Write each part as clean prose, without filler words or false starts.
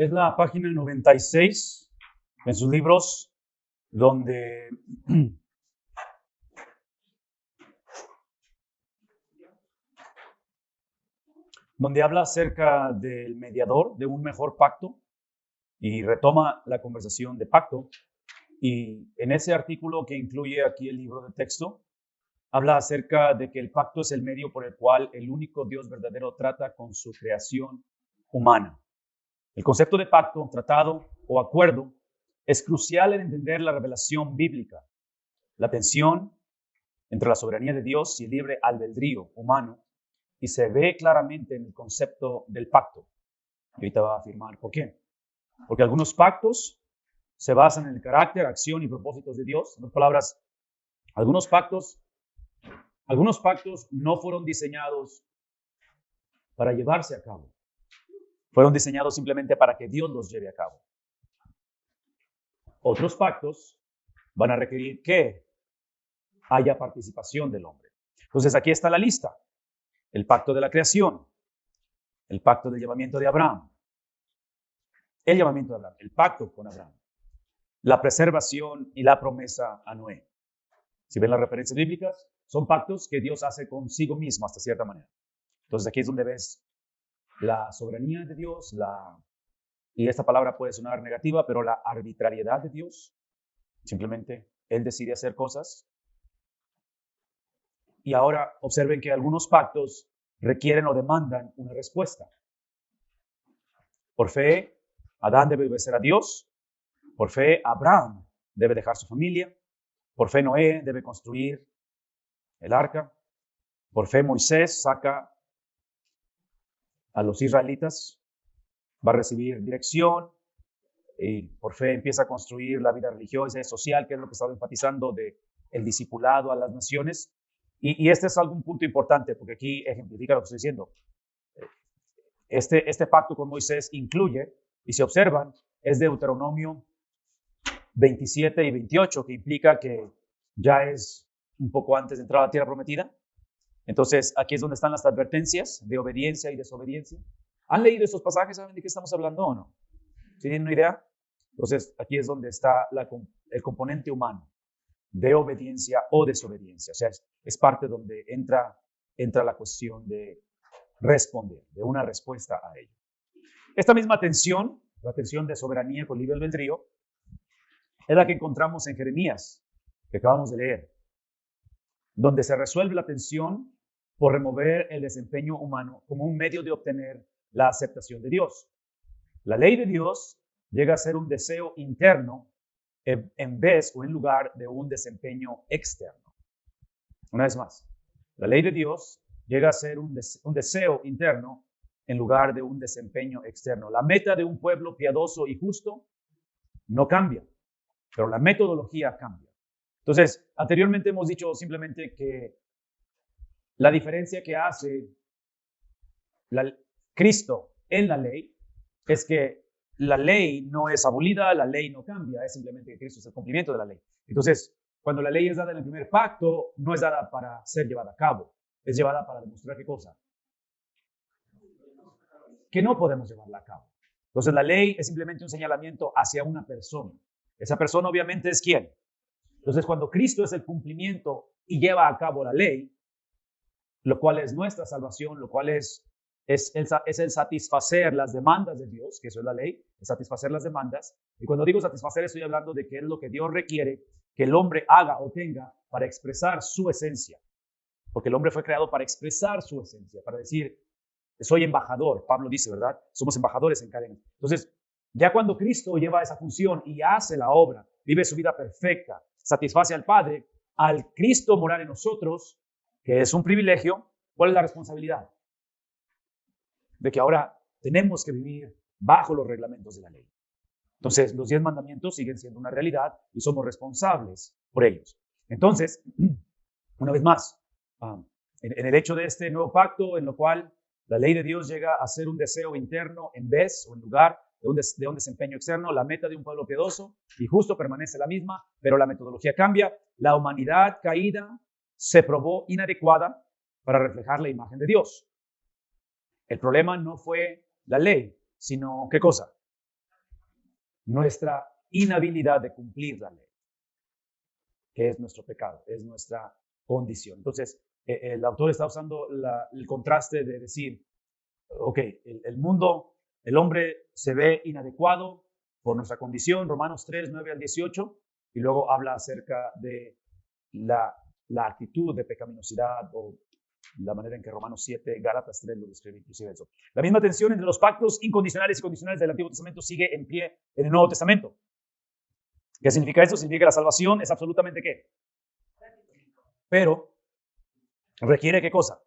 Es la página 96 en sus libros donde, donde habla acerca del mediador, de un mejor pacto, y retoma la conversación de pacto. Y en ese artículo que incluye aquí el libro de texto, habla acerca de que el pacto es el medio por el cual el único Dios verdadero trata con su creación humana. El concepto de pacto, tratado o acuerdo es crucial en entender la revelación bíblica, la tensión entre la soberanía de Dios y el libre albedrío humano, y se ve claramente en el concepto del pacto. Y ahorita va a afirmar por qué. Porque algunos pactos se basan en el carácter, acción y propósitos de Dios. En otras palabras, algunos pactos no fueron diseñados para llevarse a cabo. Fueron diseñados simplemente para que Dios los lleve a cabo. Otros pactos van a requerir que haya participación del hombre. Entonces aquí está la lista. El pacto de la creación, el pacto del llamamiento de Abraham, el pacto con Abraham, la preservación y la promesa a Noé. Si ven las referencias bíblicas, son pactos que Dios hace consigo mismo hasta cierta manera. Entonces aquí es donde ves la soberanía de Dios, y esta palabra puede sonar negativa, pero la arbitrariedad de Dios. Simplemente Él decide hacer cosas. Y ahora observen que algunos pactos requieren o demandan una respuesta. Por fe, Adán debe obedecer a Dios. Por fe, Abraham debe dejar su familia. Por fe, Noé debe construir el arca. Por fe, Moisés saca a los israelitas, va a recibir dirección. Y por fe empieza a construir la vida religiosa y social, que es lo que estaba enfatizando de el discipulado a las naciones. Y este es algún punto importante, porque aquí ejemplifica lo que estoy diciendo. Este pacto con Moisés incluye, y si observan, es Deuteronomio 27 y 28, que implica que ya es un poco antes de entrar a la tierra prometida. Entonces, aquí es donde están las advertencias de obediencia y desobediencia. ¿Han leído estos pasajes? ¿Saben de qué estamos hablando o no? ¿Tienen una idea? Entonces, aquí es donde está el componente humano de obediencia o desobediencia. O sea, es parte donde entra la cuestión de responder, de una respuesta a ello. Esta misma tensión, la tensión de soberanía con libre albedrío, es la que encontramos en Jeremías, que acabamos de leer, donde se resuelve la tensión por remover el desempeño humano como un medio de obtener la aceptación de Dios. La ley de Dios llega a ser un deseo interno en vez o en lugar de un desempeño externo. Una vez más, la ley de Dios llega a ser un deseo interno en lugar de un desempeño externo. La meta de un pueblo piadoso y justo no cambia, pero la metodología cambia. Entonces, anteriormente hemos dicho simplemente que la diferencia que hace Cristo en la ley es que la ley no es abolida, la ley no cambia, es simplemente que Cristo es el cumplimiento de la ley. Entonces, cuando la ley es dada en el primer pacto, no es dada para ser llevada a cabo, es llevada para demostrar qué cosa. Que no podemos llevarla a cabo. Entonces, la ley es simplemente un señalamiento hacia una persona. Esa persona obviamente es ¿quién? Entonces, cuando Cristo es el cumplimiento y lleva a cabo la ley, lo cual es nuestra salvación, lo cual es el satisfacer las demandas de Dios, que eso es la ley, es satisfacer las demandas. Y cuando digo satisfacer, estoy hablando de que es lo que Dios requiere que el hombre haga o tenga para expresar su esencia. Porque el hombre fue creado para expresar su esencia, para decir, soy embajador, Pablo dice, ¿verdad? Somos embajadores en cadena. Entonces, ya cuando Cristo lleva esa función y hace la obra, vive su vida perfecta, satisface al Padre, al Cristo morar en nosotros, que es un privilegio, ¿cuál es la responsabilidad? De que ahora tenemos que vivir bajo los reglamentos de la ley. Entonces, los 10 mandamientos siguen siendo una realidad y somos responsables por ellos. Entonces, una vez más, en el hecho de este nuevo pacto, en lo cual la ley de Dios llega a ser un deseo interno en vez o en lugar de un desempeño externo, la meta de un pueblo piadoso y justo permanece la misma, pero la metodología cambia. La humanidad caída se probó inadecuada para reflejar la imagen de Dios. El problema no fue la ley, sino ¿qué cosa? nuestra inhabilidad de cumplir la ley, que es nuestro pecado, es nuestra condición. Entonces, el autor está usando el contraste de decir, ok, el mundo, el hombre se ve inadecuado por nuestra condición, Romanos 3, 9 al 18, y luego habla acerca de la actitud de pecaminosidad o la manera en que Romanos 7, Gálatas 3 lo describe inclusive eso. La misma tensión entre los pactos incondicionales y condicionales del Antiguo Testamento sigue en pie en el Nuevo Testamento. ¿Qué significa eso? Significa que la salvación es absolutamente ¿qué? Pero requiere ¿qué cosa?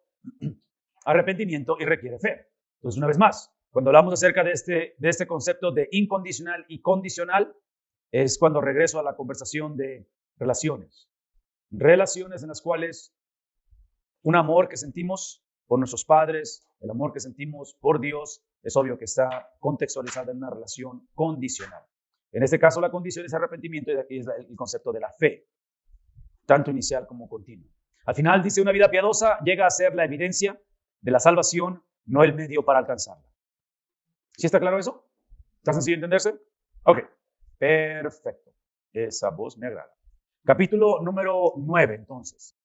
Arrepentimiento y requiere fe. Entonces, una vez más, cuando hablamos acerca de este concepto de incondicional y condicional, es cuando regreso a la conversación de relaciones. Relaciones en las cuales un amor que sentimos por nuestros padres, el amor que sentimos por Dios, es obvio que está contextualizado en una relación condicional. En este caso, la condición es arrepentimiento y aquí es el concepto de la fe, tanto inicial como continua. Al final dice, una vida piadosa llega a ser la evidencia de la salvación, no el medio para alcanzarla. ¿Sí está claro eso? ¿Está sencillo entenderse? Ok, perfecto. Esa voz me agrada. Capítulo número 9, entonces.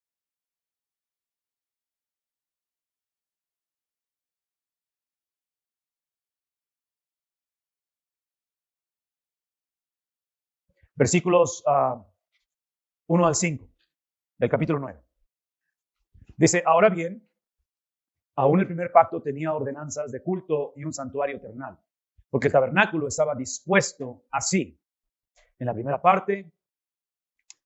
Versículos 1 al 5 del capítulo 9. Dice, ahora bien, aún el primer pacto tenía ordenanzas de culto y un santuario eternal, porque el tabernáculo estaba dispuesto así. En la primera parte,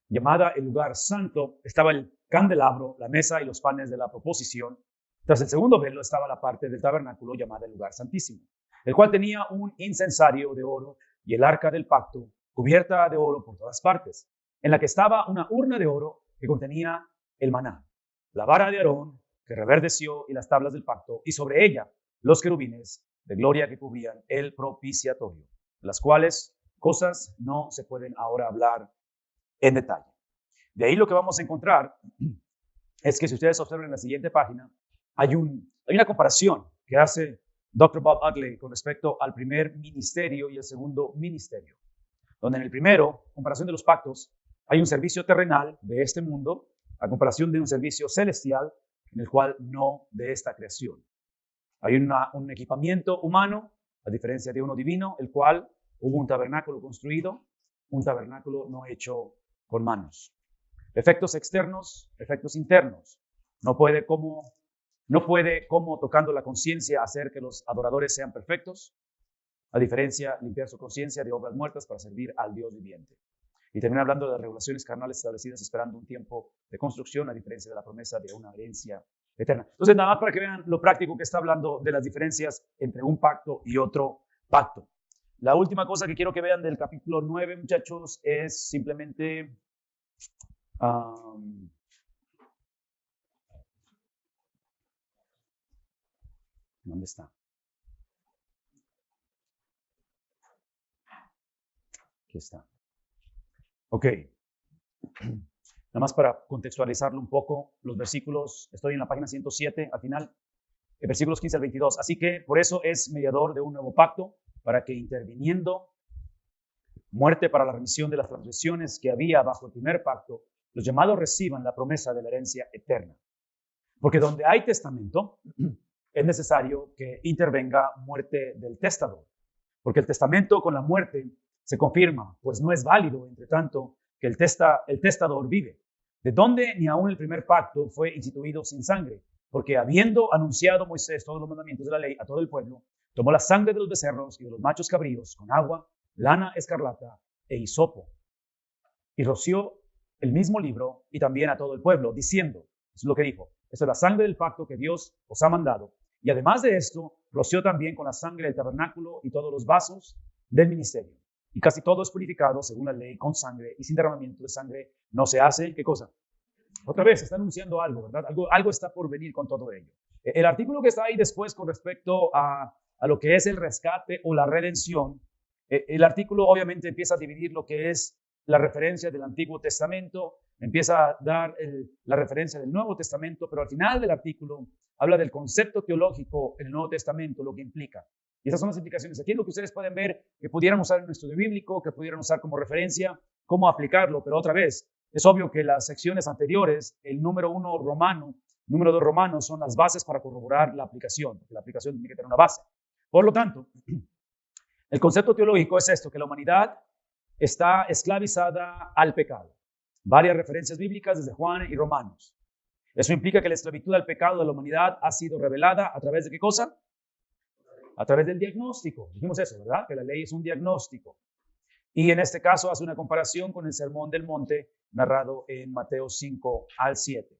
llamada el lugar santo, estaba el candelabro, la mesa y los panes de la proposición. Tras el segundo velo estaba la parte del tabernáculo llamada el lugar santísimo, el cual tenía un incensario de oro y el arca del pacto, cubierta de oro por todas partes, en la que estaba una urna de oro que contenía el maná, la vara de Aarón que reverdeció y las tablas del pacto, y sobre ella los querubines de gloria que cubrían el propiciatorio, las cuales cosas no se pueden ahora hablar en detalle. De ahí lo que vamos a encontrar es que si ustedes observan en la siguiente página, hay una comparación que hace Dr. Bob Utley con respecto al primer ministerio y el segundo ministerio, donde en el primero, comparación de los pactos, hay un servicio terrenal de este mundo a comparación de un servicio celestial en el cual no de esta creación. Hay un equipamiento humano, a diferencia de uno divino, el cual hubo un tabernáculo construido, un tabernáculo no hecho con manos. Efectos externos, efectos internos. No puede como tocando la conciencia hacer que los adoradores sean perfectos, a diferencia, limpiar su conciencia de obras muertas para servir al Dios viviente. Y termina hablando de las regulaciones carnales establecidas esperando un tiempo de construcción, a diferencia de la promesa de una herencia eterna. Entonces, nada más para que vean lo práctico que está hablando de las diferencias entre un pacto y otro pacto. La última cosa que quiero que vean del capítulo 9, muchachos, es simplemente ¿dónde está? Aquí está. Ok. Nada más para contextualizarlo un poco, los versículos, estoy en la página 107, al final, versículos 15 al 22. Así que por eso es mediador de un nuevo pacto, para que interviniendo muerte para la remisión de las transgresiones que había bajo el primer pacto, los llamados reciban la promesa de la herencia eterna. Porque donde hay testamento, es necesario que intervenga muerte del testador. Porque el testamento con la muerte se confirma, pues no es válido, entre tanto, que el testador vive. De donde ni aún el primer pacto fue instituido sin sangre, porque habiendo anunciado Moisés todos los mandamientos de la ley a todo el pueblo, tomó la sangre de los becerros y de los machos cabríos con agua, lana escarlata e hisopo, y roció el mismo libro y también a todo el pueblo, diciendo, eso es lo que dijo, esta es la sangre del pacto que Dios os ha mandado. Y además de esto, roció también con la sangre del tabernáculo y todos los vasos del ministerio. Y casi todo es purificado según la ley con sangre, y sin derramamiento de sangre no se hace, ¿qué cosa? Otra vez, está anunciando algo, ¿verdad? Algo está por venir con todo ello. El artículo que está ahí después con respecto a lo que es el rescate o la redención, el artículo obviamente empieza a dividir lo que es la referencia del Antiguo Testamento, empieza a dar la referencia del Nuevo Testamento, pero al final del artículo habla del concepto teológico en el Nuevo Testamento, lo que implica. Y esas son las implicaciones. Aquí es lo que ustedes pueden ver, que pudieran usar en un estudio bíblico, que pudieran usar como referencia, cómo aplicarlo. Pero otra vez, es obvio que las secciones anteriores, el número 1 romano, número 2 romano, son las bases para corroborar la aplicación, porque la aplicación tiene que tener una base. Por lo tanto, el concepto teológico es esto, que la humanidad está esclavizada al pecado. Varias referencias bíblicas desde Juan y Romanos. Eso implica que la esclavitud al pecado de la humanidad ha sido revelada a través de ¿qué cosa? A través del diagnóstico. Dijimos eso, ¿verdad? Que la ley es un diagnóstico. Y en este caso hace una comparación con el Sermón del Monte narrado en Mateo 5 al 7.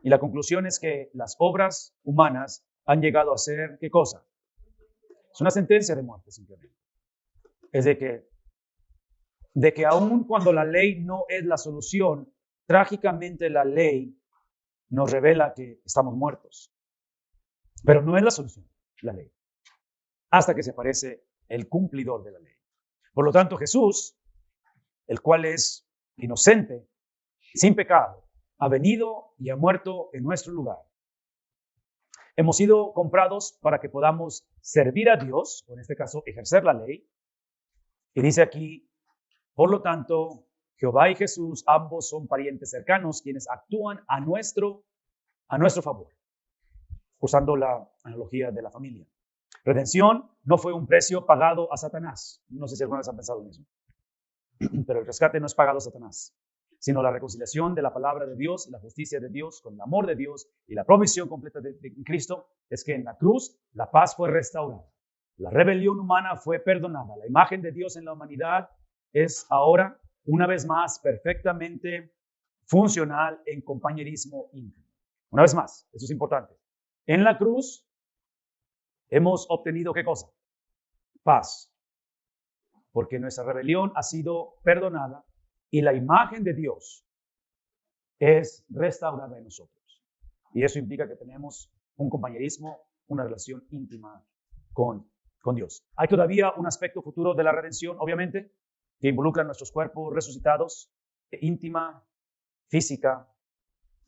Y la conclusión es que las obras humanas han llegado a ser ¿qué cosa? Es una sentencia de muerte simplemente. Es de que aun cuando la ley no es la solución, trágicamente la ley nos revela que estamos muertos. Pero no es la solución, la ley. Hasta que se aparece el cumplidor de la ley. Por lo tanto, Jesús, el cual es inocente, sin pecado, ha venido y ha muerto en nuestro lugar. Hemos sido comprados para que podamos servir a Dios, o en este caso, ejercer la ley. Y dice aquí, por lo tanto, Jehová y Jesús, ambos son parientes cercanos, quienes actúan a nuestro favor, usando la analogía de la familia. Redención no fue un precio pagado a Satanás. No sé si alguna vez han pensado en eso. Pero el rescate no es pagado a Satanás, sino la reconciliación de la palabra de Dios y la justicia de Dios con el amor de Dios y la provisión completa de Cristo es que en la cruz la paz fue restaurada. La rebelión humana fue perdonada. La imagen de Dios en la humanidad es ahora, una vez más, perfectamente funcional en compañerismo íntimo. Una vez más, eso es importante. En la cruz hemos obtenido ¿qué cosa? Paz. Porque nuestra rebelión ha sido perdonada y la imagen de Dios es restaurada en nosotros. Y eso implica que tenemos un compañerismo, una relación íntima con Dios. Hay todavía un aspecto futuro de la redención, obviamente, que involucra nuestros cuerpos resucitados, íntima, física,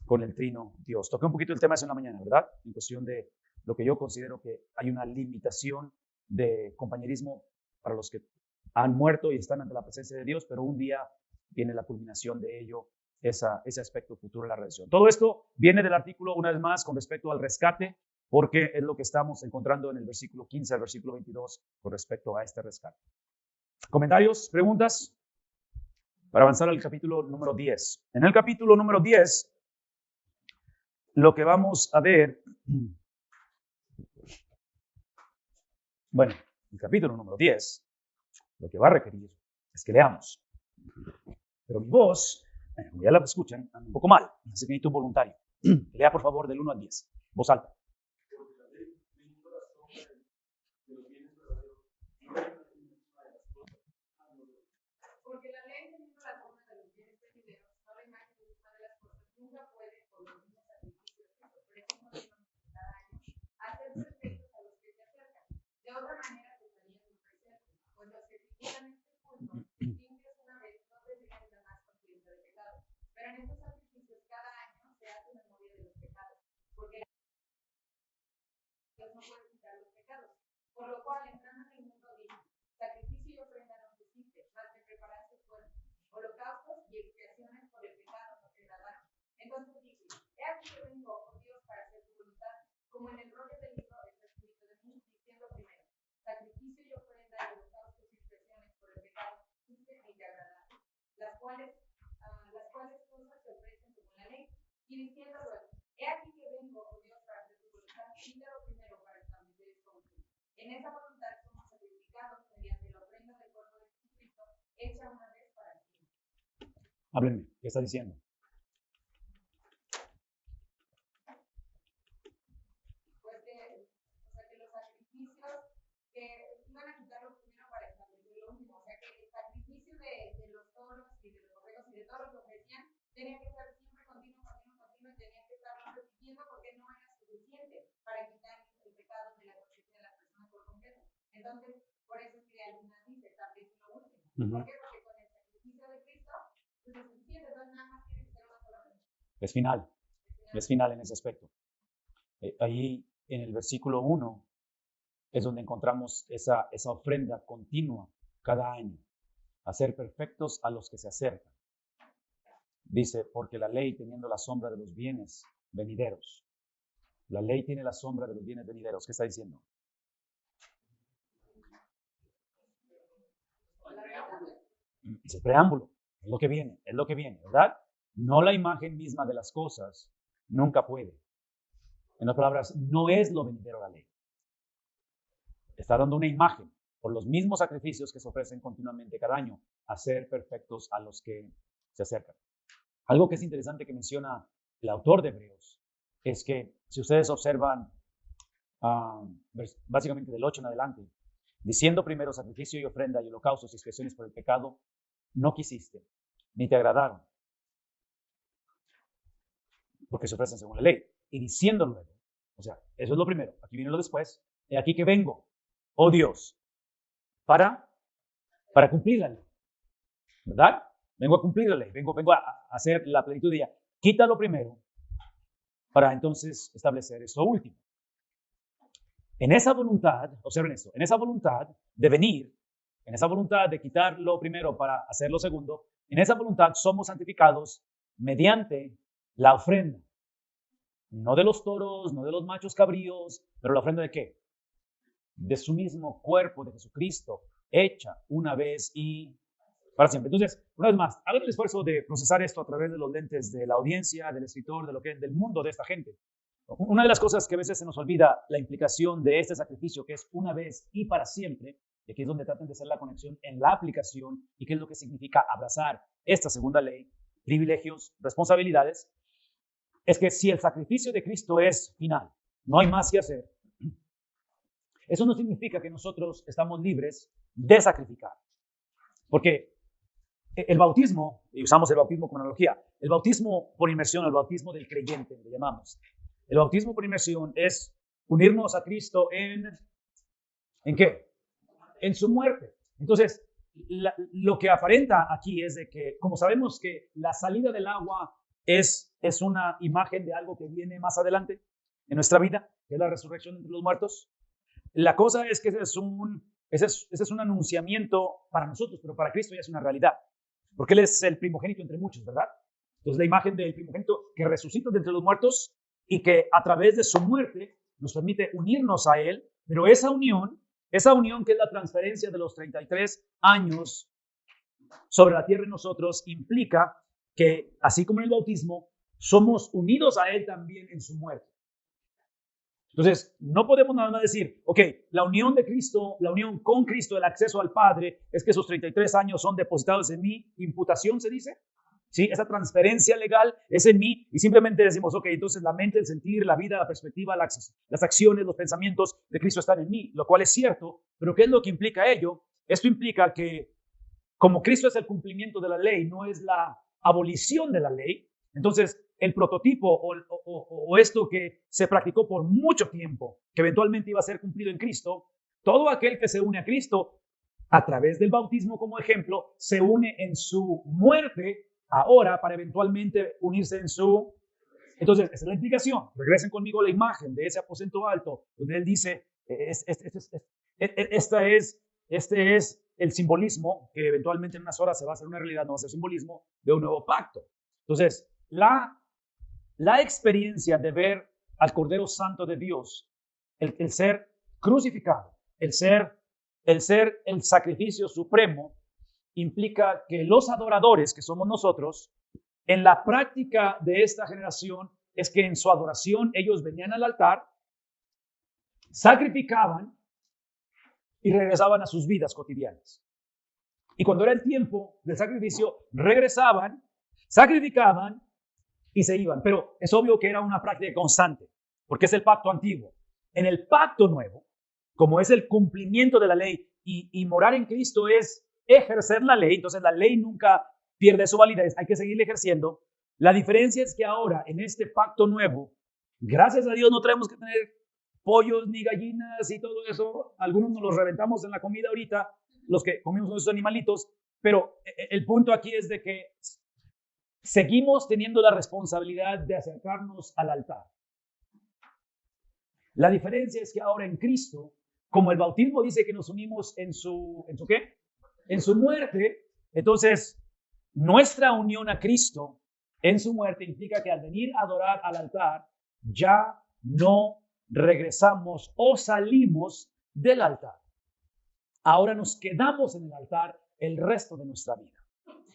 con el trino Dios. Toqué un poquito el tema eso en la mañana, ¿verdad? En cuestión de lo que yo considero que hay una limitación de compañerismo para los que han muerto y están ante la presencia de Dios, pero un día viene la culminación de ello, ese aspecto futuro de la redención. Todo esto viene del artículo, una vez más, con respecto al rescate, porque es lo que estamos encontrando en el versículo 15 al versículo 22 con respecto a este rescate. ¿Comentarios? ¿Preguntas? Para avanzar al capítulo número 10. En el capítulo número 10, lo que vamos a ver, bueno, el capítulo número 10, lo que va a requerir es que leamos. Pero mi voz, como ya la escuchan, anda un poco mal, así que necesito un voluntario. Lea por favor del 1 al 10, voz alta. Porque la ley teniendo la forma de los bienes venideros, no la imagen misma de las cosas, nunca puede, por los mismos sacrificios que se ofrecen continuamente cada año, hacer perfectos a los que se acercan. De otra manera cesarían su presencia, pues los que siguieran este culto, limpios una vez, no tendrían jamás conciencia de pecado. Pero en estos sacrificios cada año se hace memoria de los pecados, porque Dios no puede quitar los pecados. Por lo cual, entrando en el mundo dijo, sacrificio y ofrenda no se hiciste, mas me preparaste fuerte. Holocaustos y expiaciones por el pecado no te agradaron. Entonces dije, he aquí que vengo, oh Dios, para hacer tu voluntad, como en el rollo del libro está escrito de mí, diciendo primero, sacrificio y ofrenda y holocaustos y expiaciones por el pecado hiciste y te agradaron, las cuales cosas se ofrecen según la ley, y diciendo luego, he aquí que vengo, oh Dios, para hacer tu voluntad, quítalo primero para establecer esto último. En esa voluntad somos sacrificados mediante la ofrenda del cuerpo de Jesucristo, hecha una vez para siempre. Háblenme, ¿qué está diciendo? Pues que los sacrificios que iban a quitarlo primero para establecer lo último. O sea que el sacrificio de los toros y de los borregos y de todos los que ofrecían tenía que ser siempre continuo, y tenía que estar repitiendo porque no era suficiente para quitar el pecado de la conciencia de la persona por completo. Entonces, por eso es que algunas dicen establece lo último. ¿Por qué? Porque con el sacrificio de Cristo pues es suficiente, entonces nada más tiene que ser una sola vez. Es final en ese aspecto. Ahí en el versículo 1 es donde encontramos esa ofrenda continua cada año. Hacer perfectos a los que se acercan. Dice, porque la ley teniendo la sombra de los bienes venideros. La ley tiene la sombra de los bienes venideros. ¿Qué está diciendo? Es el preámbulo. Es lo que viene, ¿verdad? No la imagen misma de las cosas. Nunca puede. En otras palabras, no es lo venidero la ley. Está dando una imagen por los mismos sacrificios que se ofrecen continuamente cada año, a ser perfectos a los que se acercan. Algo que es interesante que menciona el autor de Hebreos es que si ustedes observan básicamente del 8 en adelante, diciendo primero sacrificio y ofrenda y holocaustos y expiaciones por el pecado, no quisiste, ni te agradaron, porque se ofrecen según la ley. Y diciendo luego, o sea, eso es lo primero, aquí viene lo después, he aquí que vengo, oh Dios, para cumplir la ley, ¿verdad? Vengo a cumplir la ley, vengo a hacer la plenitud de ella. Quítalo primero para entonces establecer esto último. En esa voluntad, observen esto, en esa voluntad de venir, en esa voluntad de quitar lo primero para hacer lo segundo, en esa voluntad somos santificados mediante la ofrenda. No de los toros, no de los machos cabríos, pero la ofrenda ¿de qué? De su mismo cuerpo, de Jesucristo, hecha una vez y para siempre. Entonces, una vez más, hagan el esfuerzo de procesar esto a través de los lentes de la audiencia, del escritor, del mundo de esta gente. Una de las cosas que a veces se nos olvida, la implicación de este sacrificio, que es una vez y para siempre, y aquí es donde tratan de hacer la conexión en la aplicación y qué es lo que significa abrazar esta segunda ley, privilegios, responsabilidades, es que si el sacrificio de Cristo es final, no hay más que hacer, eso no significa que nosotros estamos libres de sacrificar. Porque el bautismo, y usamos el bautismo como analogía, el bautismo por inmersión, el bautismo del creyente, le llamamos. El bautismo por inmersión es unirnos a Cristo ¿en qué? En su muerte. Entonces, lo que aparenta aquí es de que, como sabemos que la salida del agua es una imagen de algo que viene más adelante en nuestra vida, que es la resurrección entre los muertos, la cosa es que ese es un anunciamiento para nosotros, pero para Cristo ya es una realidad. Porque Él es el primogénito entre muchos, ¿verdad? Entonces la imagen del primogénito que resucita de entre los muertos y que a través de su muerte nos permite unirnos a Él, pero esa unión que es la transferencia de los 33 años sobre la tierra en nosotros, implica que, así como en el bautismo, somos unidos a Él también en su muerte. Entonces, no podemos nada más decir, ok, la unión de Cristo, la unión con Cristo, el acceso al Padre, es que esos 33 años son depositados en mí, imputación se dice, ¿sí? Esa transferencia legal es en mí y simplemente decimos, ok, entonces la mente, el sentir, la vida, la perspectiva, las acciones, los pensamientos de Cristo están en mí, lo cual es cierto, pero ¿qué es lo que implica ello? Esto implica que como Cristo es el cumplimiento de la ley, no es la abolición de la ley, entonces el prototipo o esto que se practicó por mucho tiempo, que eventualmente iba a ser cumplido en Cristo, todo aquel que se une a Cristo a través del bautismo como ejemplo, se une en su muerte ahora para eventualmente unirse en su... Entonces, esa es la implicación. Regresen conmigo a la imagen de ese aposento alto, donde él dice, este es el simbolismo que eventualmente en unas horas se va a hacer una realidad, no va a ser simbolismo de un nuevo pacto. Entonces, la experiencia de ver al Cordero Santo de Dios, el ser crucificado, el ser el sacrificio supremo, implica que los adoradores, que somos nosotros, en la práctica de esta generación, es que en su adoración ellos venían al altar, sacrificaban y regresaban a sus vidas cotidianas. Y cuando era el tiempo del sacrificio, regresaban, sacrificaban y se iban. Pero es obvio que era una práctica constante, porque es el pacto antiguo. En el pacto nuevo, como es el cumplimiento de la ley y morar en Cristo es ejercer la ley, entonces la ley nunca pierde su validez, hay que seguirla ejerciendo. La diferencia es que ahora, en este pacto nuevo, gracias a Dios no tenemos que tener pollos ni gallinas y todo eso. Algunos nos los reventamos en la comida ahorita, los que comimos esos animalitos, pero el punto aquí es de que seguimos teniendo la responsabilidad de acercarnos al altar. La diferencia es que ahora en Cristo como el bautismo dice que nos unimos ¿en su qué? En su muerte. Entonces, nuestra unión a Cristo en su muerte implica que al venir a adorar al altar, ya no regresamos o salimos del altar. Ahora nos quedamos en el altar el resto de nuestra vida.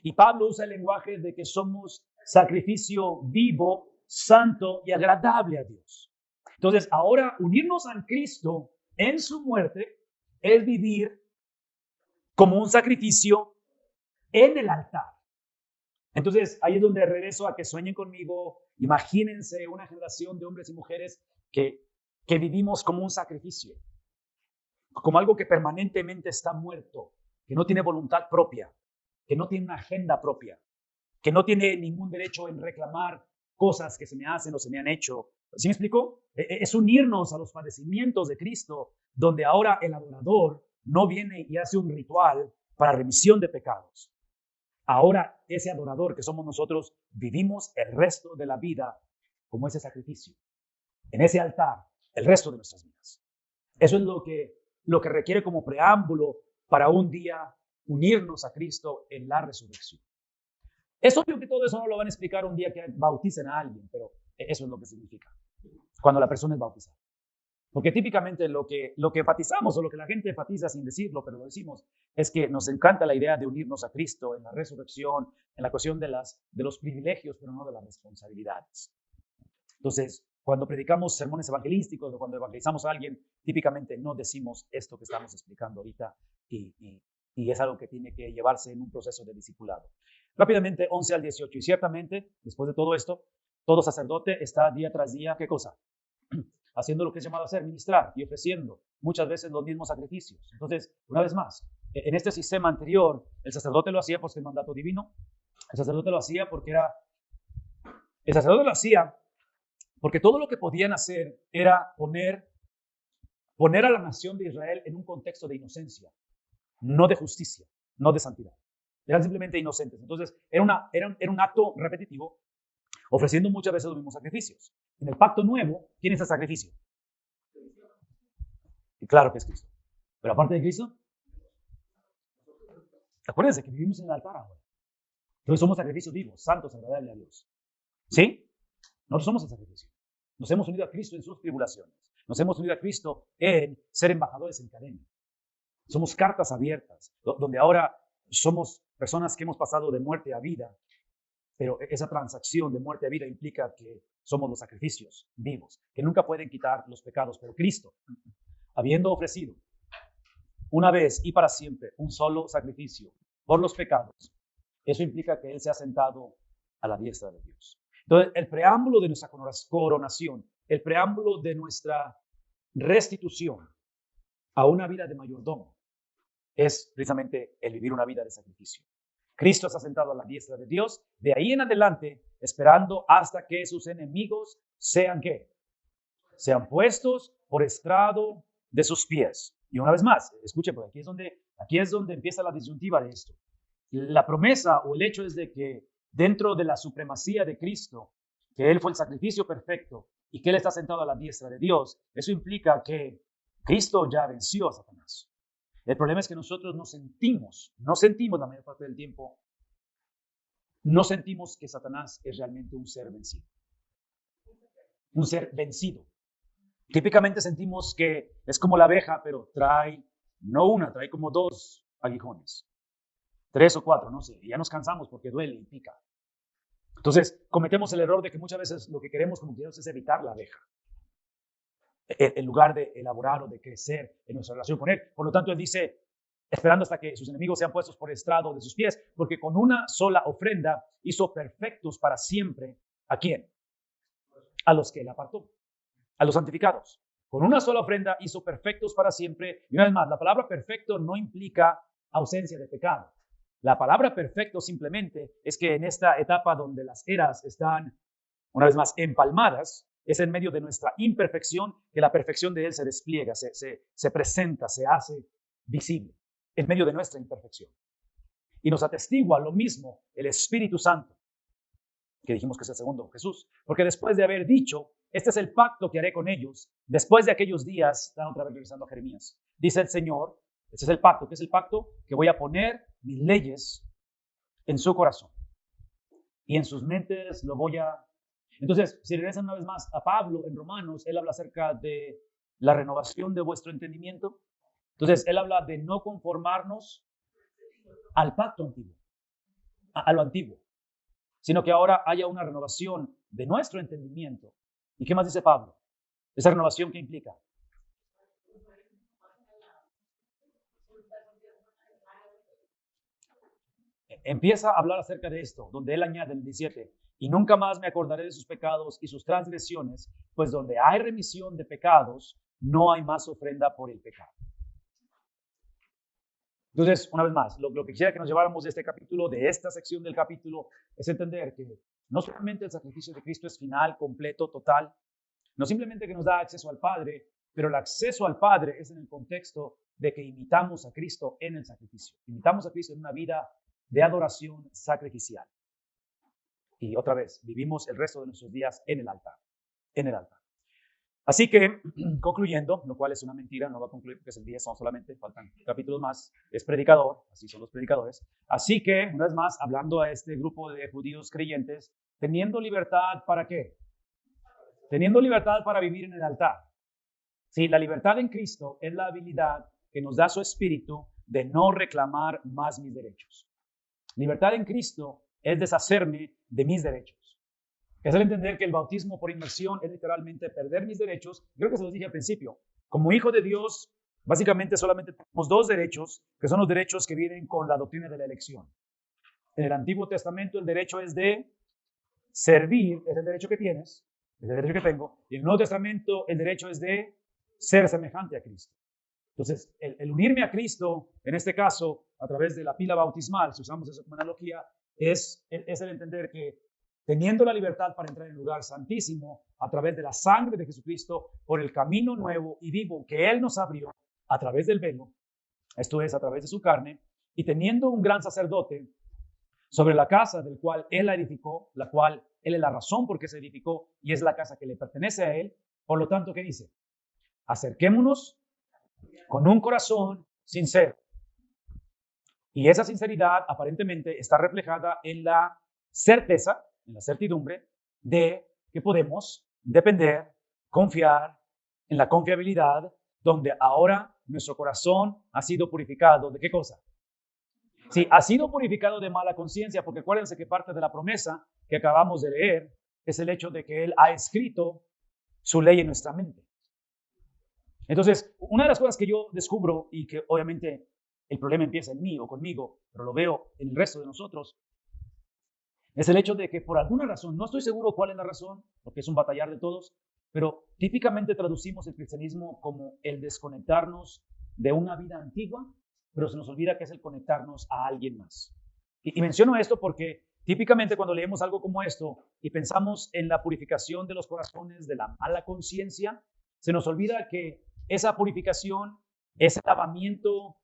Y Pablo usa el lenguaje de que somos sacrificio vivo, santo y agradable a Dios. Entonces, ahora unirnos a Cristo en su muerte es vivir como un sacrificio en el altar. Entonces, ahí es donde regreso a que sueñen conmigo. Imagínense una generación de hombres y mujeres que vivimos como un sacrificio, como algo que permanentemente está muerto, que no tiene voluntad propia, que no tiene una agenda propia, que no tiene ningún derecho en reclamar cosas que se me hacen o se me han hecho. ¿Sí me explico? Es unirnos a los padecimientos de Cristo, donde ahora el adorador no viene y hace un ritual para remisión de pecados. Ahora ese adorador que somos nosotros vivimos el resto de la vida como ese sacrificio, en ese altar, el resto de nuestras vidas. Eso es lo que requiere como preámbulo para un día unirnos a Cristo en la resurrección. Es obvio que todo eso no lo van a explicar un día que bauticen a alguien, pero eso es lo que significa cuando la persona es bautizada. Porque típicamente lo que enfatizamos o lo que la gente enfatiza sin decirlo, pero lo decimos, es que nos encanta la idea de unirnos a Cristo en la resurrección, en la cuestión de los privilegios, pero no de las responsabilidades. Entonces, cuando predicamos sermones evangelísticos o cuando evangelizamos a alguien, típicamente no decimos esto que estamos explicando ahorita y es algo que tiene que llevarse en un proceso de discipulado. Rápidamente, 11 al 18. Y ciertamente, después de todo esto, todo sacerdote está día tras día, ¿qué cosa? Haciendo lo que es llamado a hacer, ministrar y ofreciendo muchas veces los mismos sacrificios. Entonces, una vez más, en este sistema anterior, el sacerdote lo hacía porque el mandato divino, el sacerdote lo hacía porque todo lo que podían hacer era poner a la nación de Israel en un contexto de inocencia, no de justicia, no de santidad. Eran simplemente inocentes. Entonces, era un acto repetitivo, ofreciendo muchas veces los mismos sacrificios. En el pacto nuevo, ¿quién es el sacrificio? Y claro que es Cristo. Pero aparte de Cristo, acuérdense que vivimos en el altar ahora. Entonces somos sacrificios vivos, santos, agradables a Dios. ¿Sí? Nosotros somos el sacrificio. Nos hemos unido a Cristo en sus tribulaciones. Nos hemos unido a Cristo en ser embajadores en cadena. Somos cartas abiertas, donde ahora somos personas que hemos pasado de muerte a vida, pero esa transacción de muerte a vida implica que somos los sacrificios vivos, que nunca pueden quitar los pecados, pero Cristo, habiendo ofrecido una vez y para siempre un solo sacrificio por los pecados, eso implica que Él se ha sentado a la diestra de Dios. Entonces, el preámbulo de nuestra coronación, el preámbulo de nuestra restitución a una vida de mayordomo, es precisamente el vivir una vida de sacrificio. Cristo está sentado a la diestra de Dios, de ahí en adelante, esperando hasta que sus enemigos sean ¿qué? Sean puestos por estrado de sus pies. Y una vez más, escuche, porque aquí es donde empieza la disyuntiva de esto. La promesa o el hecho es de que dentro de la supremacía de Cristo, que Él fue el sacrificio perfecto y que Él está sentado a la diestra de Dios, eso implica que Cristo ya venció a Satanás. El problema es que nosotros no sentimos la mayor parte del tiempo, no sentimos que Satanás es realmente un ser vencido. Un ser vencido. Típicamente sentimos que es como la abeja, pero trae como 2 aguijones. 3 o 4, no sé. Y ya nos cansamos porque duele y pica. Entonces, cometemos el error de que muchas veces lo que queremos como Dios es evitar la abeja, en lugar de elaborar o de crecer en nuestra relación con Él. Por lo tanto, Él dice, esperando hasta que sus enemigos sean puestos por estrado de sus pies, porque con una sola ofrenda hizo perfectos para siempre, ¿a quién? A los que Él apartó, a los santificados. Con una sola ofrenda hizo perfectos para siempre. Y una vez más, la palabra perfecto no implica ausencia de pecado. La palabra perfecto simplemente es que en esta etapa donde las eras están, una vez más, empalmadas, es en medio de nuestra imperfección que la perfección de Él se despliega, se presenta, se hace visible, en medio de nuestra imperfección. Y nos atestigua lo mismo el Espíritu Santo, que dijimos que es el segundo Jesús, porque después de haber dicho, este es el pacto que haré con ellos, después de aquellos días, están otra vez regresando a Jeremías, dice el Señor, ese es el pacto. ¿Qué es el pacto? Que voy a poner mis leyes en su corazón y en sus mentes lo voy a... Entonces, si regresan una vez más a Pablo en Romanos, él habla acerca de la renovación de vuestro entendimiento. Entonces, él habla de no conformarnos al pacto antiguo, a lo antiguo, sino que ahora haya una renovación de nuestro entendimiento. ¿Y qué más dice Pablo? Esa renovación, ¿qué implica? Empieza a hablar acerca de esto, donde él añade el 17, y nunca más me acordaré de sus pecados y sus transgresiones, pues donde hay remisión de pecados, no hay más ofrenda por el pecado. Entonces, una vez más, lo que quisiera que nos lleváramos de este capítulo, de esta sección del capítulo, es entender que no solamente el sacrificio de Cristo es final, completo, total, no simplemente que nos da acceso al Padre, pero el acceso al Padre es en el contexto de que imitamos a Cristo en el sacrificio. Imitamos a Cristo en una vida de adoración sacrificial. Y otra vez, vivimos el resto de nuestros días en el altar, en el altar. Así que, concluyendo, lo cual es una mentira, no va a concluir porque es el 10, son solamente, faltan capítulos más, es predicador, así son los predicadores. Así que, una vez más, hablando a este grupo de judíos creyentes, teniendo libertad, ¿para qué? Teniendo libertad para vivir en el altar. Sí, la libertad en Cristo es la habilidad que nos da su espíritu de no reclamar más mis derechos. Libertad en Cristo es deshacerme de mis derechos. Es el entender que el bautismo por inmersión es literalmente perder mis derechos. Creo que se los dije al principio. Como hijo de Dios, básicamente solamente tenemos dos derechos, que son los derechos que vienen con la doctrina de la elección. En el Antiguo Testamento el derecho es de servir, es el derecho que tienes, es el derecho que tengo. Y en el Nuevo Testamento el derecho es de ser semejante a Cristo. Entonces, el unirme a Cristo, en este caso, a través de la pila bautismal, si usamos esa como analogía, es el entender que teniendo la libertad para entrar en el lugar santísimo, a través de la sangre de Jesucristo, por el camino nuevo y vivo que Él nos abrió a través del velo, esto es, a través de su carne, y teniendo un gran sacerdote sobre la casa del cual Él la edificó, la cual Él es la razón por qué se edificó y es la casa que le pertenece a Él, por lo tanto, ¿qué dice? Acerquémonos con un corazón sincero. Y esa sinceridad aparentemente está reflejada en la certeza, en la certidumbre de que podemos depender, confiar en la confiabilidad, donde ahora nuestro corazón ha sido purificado. ¿De qué cosa? Sí, ha sido purificado de mala conciencia, porque acuérdense que parte de la promesa que acabamos de leer es el hecho de que Él ha escrito su ley en nuestra mente. Entonces, una de las cosas que yo descubro y que obviamente el problema empieza en mí o conmigo, pero lo veo en el resto de nosotros, es el hecho de que por alguna razón, no estoy seguro cuál es la razón, porque es un batallar de todos, pero típicamente traducimos el cristianismo como el desconectarnos de una vida antigua, pero se nos olvida que es el conectarnos a alguien más. Y menciono esto porque típicamente cuando leemos algo como esto y pensamos en la purificación de los corazones, de la mala conciencia, se nos olvida que esa purificación, ese lavamiento,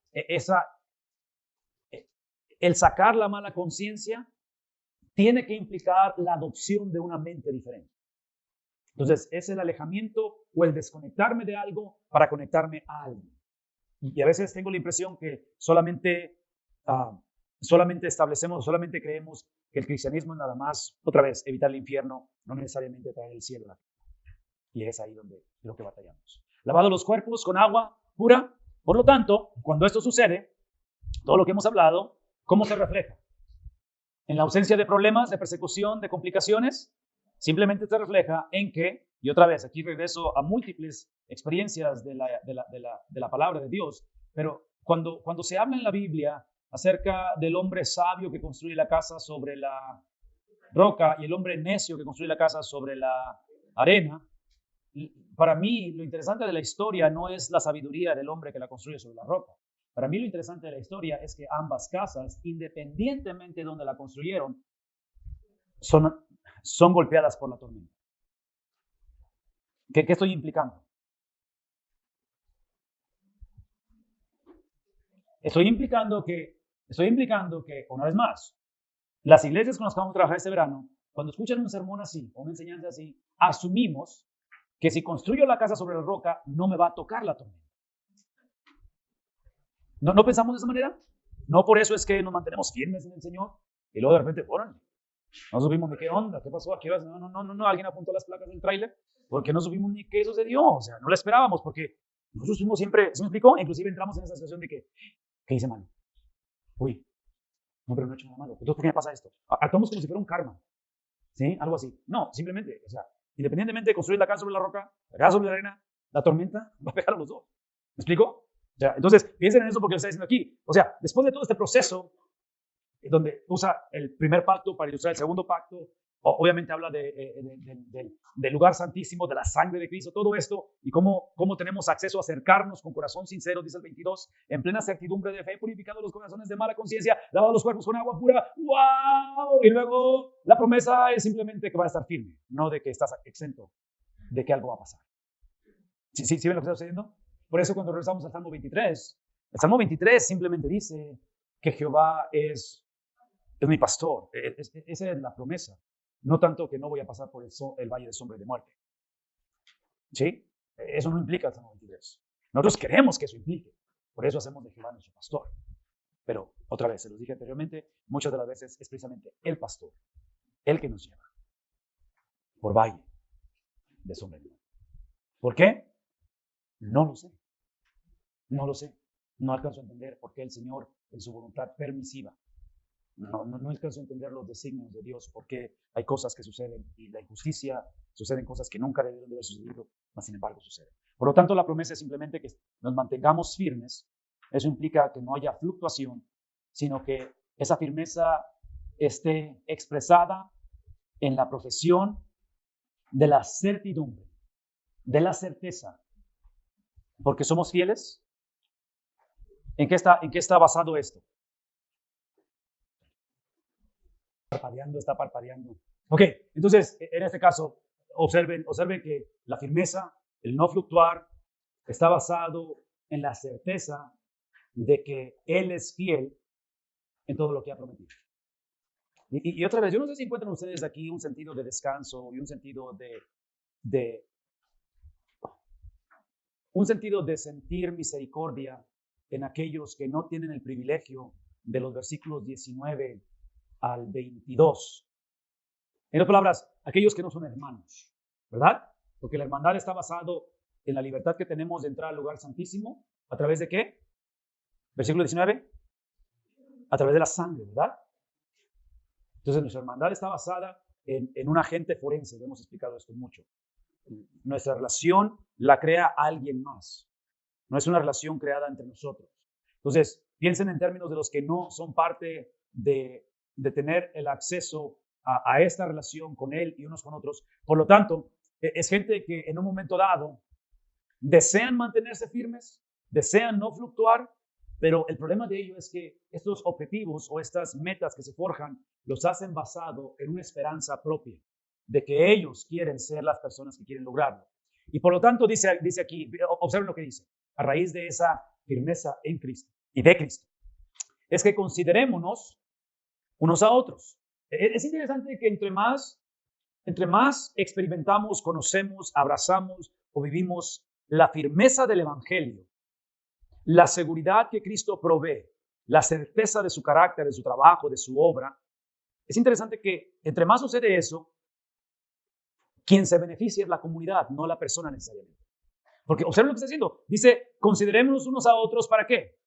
el sacar la mala conciencia, tiene que implicar la adopción de una mente diferente. Entonces, es el alejamiento o el desconectarme de algo para conectarme a alguien. Y a veces tengo la impresión que solamente establecemos, solamente creemos que el cristianismo es nada más, otra vez, evitar el infierno, no necesariamente traer el cielo a la tierra. Y es ahí donde creo que batallamos. Lavado los cuerpos con agua pura. Por lo tanto, cuando esto sucede, todo lo que hemos hablado, ¿cómo se refleja? En la ausencia de problemas, de persecución, de complicaciones, simplemente se refleja en que, y otra vez, aquí regreso a múltiples experiencias de la palabra de Dios, pero cuando se habla en la Biblia acerca del hombre sabio que construye la casa sobre la roca y el hombre necio que construye la casa sobre la arena, para mí lo interesante de la historia no es la sabiduría del hombre que la construye sobre la roca. Para mí lo interesante de la historia es que ambas casas, independientemente de donde la construyeron, son golpeadas por la tormenta. ¿Qué estoy implicando? Estoy implicando que, una vez más, las iglesias con las que vamos a trabajar este verano, cuando escuchan un sermón así, o una enseñanza así, asumimos que si construyo la casa sobre la roca, no me va a tocar la tormenta. ¿No pensamos de esa manera? No por eso es que nos mantenemos firmes en el Señor y luego de repente, órale, no supimos ni qué onda, qué pasó, aquí no, alguien apuntó las placas del tráiler porque no supimos ni qué sucedió, o sea, no lo esperábamos porque nosotros fuimos siempre, ¿se me explicó? Inclusive entramos en esa situación de que, ¿qué hice mal? Uy, no, pero no he hecho nada malo, entonces ¿por qué me pasa esto? Actuamos como si fuera un karma, ¿sí? Algo así. No, simplemente, o sea, independientemente de construir la casa sobre la roca, la casa sobre la arena, la tormenta va a pegar a los dos. ¿Me explico? O sea, entonces, piensen en eso porque lo está diciendo aquí. O sea, después de todo este proceso, donde usa el primer pacto para ilustrar el segundo pacto, obviamente habla del lugar santísimo, de la sangre de Cristo, todo esto, y cómo tenemos acceso a acercarnos con corazón sincero, dice el 22, en plena certidumbre de fe, purificando los corazones de mala conciencia, lavando los cuerpos con agua pura. ¡Wow! Y luego la promesa es simplemente que va a estar firme, no de que estás exento de que algo va a pasar. ¿Sí ven lo que está sucediendo? Por eso cuando regresamos al Salmo 23, el Salmo 23 simplemente dice que Jehová es mi pastor. Esa es la promesa. No tanto que no voy a pasar por el valle de sombra y de muerte. ¿Sí? Eso no implica el Salmo 23. Nosotros queremos que eso implique. Por eso hacemos de Jehová nuestro pastor. Pero, otra vez, se los dije anteriormente, muchas de las veces es precisamente el pastor, el que nos lleva por valle de sombra y de muerte. ¿Por qué? No lo sé. No lo sé. No alcanzo a entender por qué el Señor, en su voluntad permisiva, no alcanzo a entender los designios de Dios, porque hay cosas que suceden y la injusticia, suceden cosas que nunca debieron de haber sucedido, mas sin embargo suceden. Por lo tanto, la promesa es simplemente que nos mantengamos firmes. Eso implica que no haya fluctuación, sino que esa firmeza esté expresada en la profesión de la certidumbre, de la certeza, porque somos fieles. ¿En qué está basado esto? Está parpadeando. Ok, entonces, en este caso, observen que la firmeza, el no fluctuar, está basado en la certeza de que Él es fiel en todo lo que ha prometido. Y otra vez, yo no sé si encuentran ustedes aquí un sentido de descanso y un sentido de sentir misericordia en aquellos que no tienen el privilegio de los versículos 19 al 22. En otras palabras, aquellos que no son hermanos, ¿verdad? Porque la hermandad está basado en la libertad que tenemos de entrar al lugar santísimo. ¿A través de qué? Versículo 19. A través de la sangre, ¿verdad? Entonces, nuestra hermandad está basada en un agente forense. Hemos explicado esto mucho. Nuestra relación la crea alguien más. No es una relación creada entre nosotros. Entonces, piensen en términos de los que no son parte de tener el acceso a esta relación con Él y unos con otros. Por lo tanto, es gente que en un momento dado desean mantenerse firmes, desean no fluctuar, pero el problema de ello es que estos objetivos o estas metas que se forjan los hacen basado en una esperanza propia de que ellos quieren ser las personas que quieren lograrlo. Y por lo tanto, dice aquí, observen lo que dice, a raíz de esa firmeza en Cristo y de Cristo, es que considerémonos unos a otros. Es interesante que entre más experimentamos, conocemos, abrazamos o vivimos la firmeza del Evangelio, la seguridad que Cristo provee, la certeza de su carácter, de su trabajo, de su obra, es interesante que entre más sucede eso, quien se beneficia es la comunidad, no la persona necesariamente. Porque observen lo que está diciendo. Dice, considerémonos unos a otros, ¿para qué?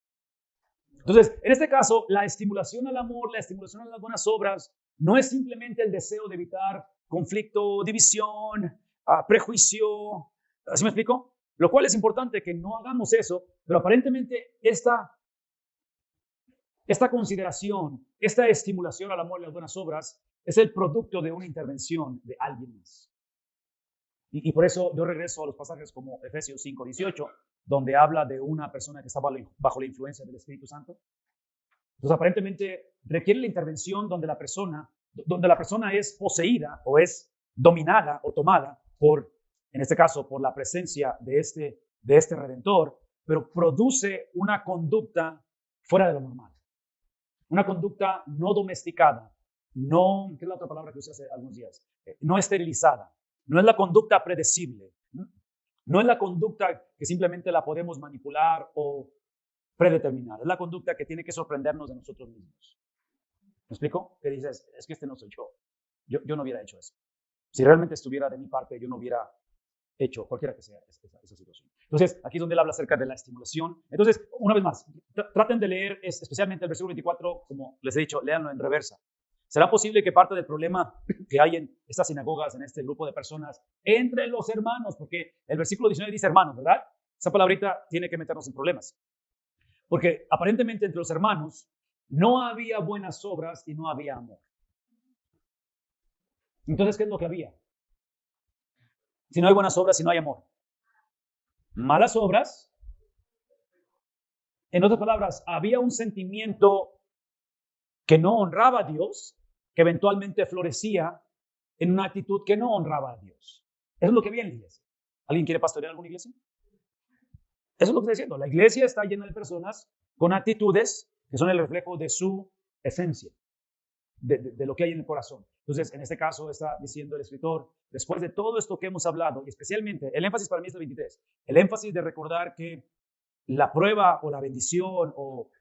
Entonces, en este caso, la estimulación al amor, la estimulación a las buenas obras, no es simplemente el deseo de evitar conflicto, división, prejuicio. ¿Así me explico? Lo cual es importante que no hagamos eso, pero aparentemente esta consideración, esta estimulación al amor y las buenas obras es el producto de una intervención de alguien más. Y por eso yo regreso a los pasajes como Efesios 5:18, donde habla de una persona que está bajo la influencia del Espíritu Santo. Entonces, aparentemente requiere la intervención donde la persona es poseída o es dominada o tomada por, en este caso, por la presencia de este Redentor, pero produce una conducta fuera de lo normal. Una conducta no domesticada, no, ¿qué es la otra palabra que usé hace algunos días? No esterilizada. No es la conducta predecible. No es la conducta que simplemente la podemos manipular o predeterminada. Es la conducta que tiene que sorprendernos de nosotros mismos. ¿Me explico? Que dices, es que este no soy yo. Yo no hubiera hecho eso. Si realmente estuviera de mi parte, yo no hubiera hecho cualquiera que sea esa situación. Entonces, aquí es donde él habla acerca de la estimulación. Entonces, una vez más, traten de leer especialmente el versículo 24, como les he dicho, léanlo en reversa. ¿Será posible que parte del problema que hay en estas sinagogas, en este grupo de personas, entre los hermanos? Porque el versículo 19 dice hermanos, ¿verdad? Esa palabrita tiene que meternos en problemas. Porque aparentemente entre los hermanos no había buenas obras y no había amor. Entonces, ¿qué es lo que había? Si no hay buenas obras, si no hay amor. Malas obras. En otras palabras, había un sentimiento que no honraba a Dios, que eventualmente florecía en una actitud que no honraba a Dios. Eso es lo que había en la iglesia. ¿Alguien quiere pastorear alguna iglesia? Eso es lo que estoy diciendo. La iglesia está llena de personas con actitudes que son el reflejo de su esencia, de lo que hay en el corazón. Entonces, en este caso está diciendo el escritor, después de todo esto que hemos hablado, y especialmente el énfasis para mí es el 23, el énfasis de recordar que la prueba o la bendición o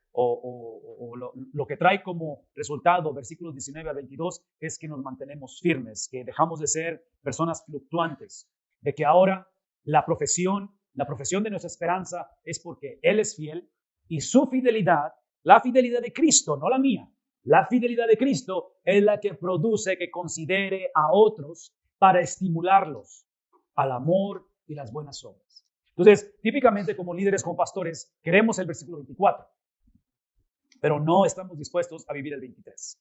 lo que trae como resultado, versículos 19 al 22, es que nos mantenemos firmes, que dejamos de ser personas fluctuantes, de que ahora la profesión de nuestra esperanza es porque Él es fiel y su fidelidad, la fidelidad de Cristo, no la mía, la fidelidad de Cristo es la que produce que considere a otros para estimularlos al amor y las buenas obras. Entonces, típicamente como líderes, como pastores, queremos el versículo 24, pero no estamos dispuestos a vivir el 23.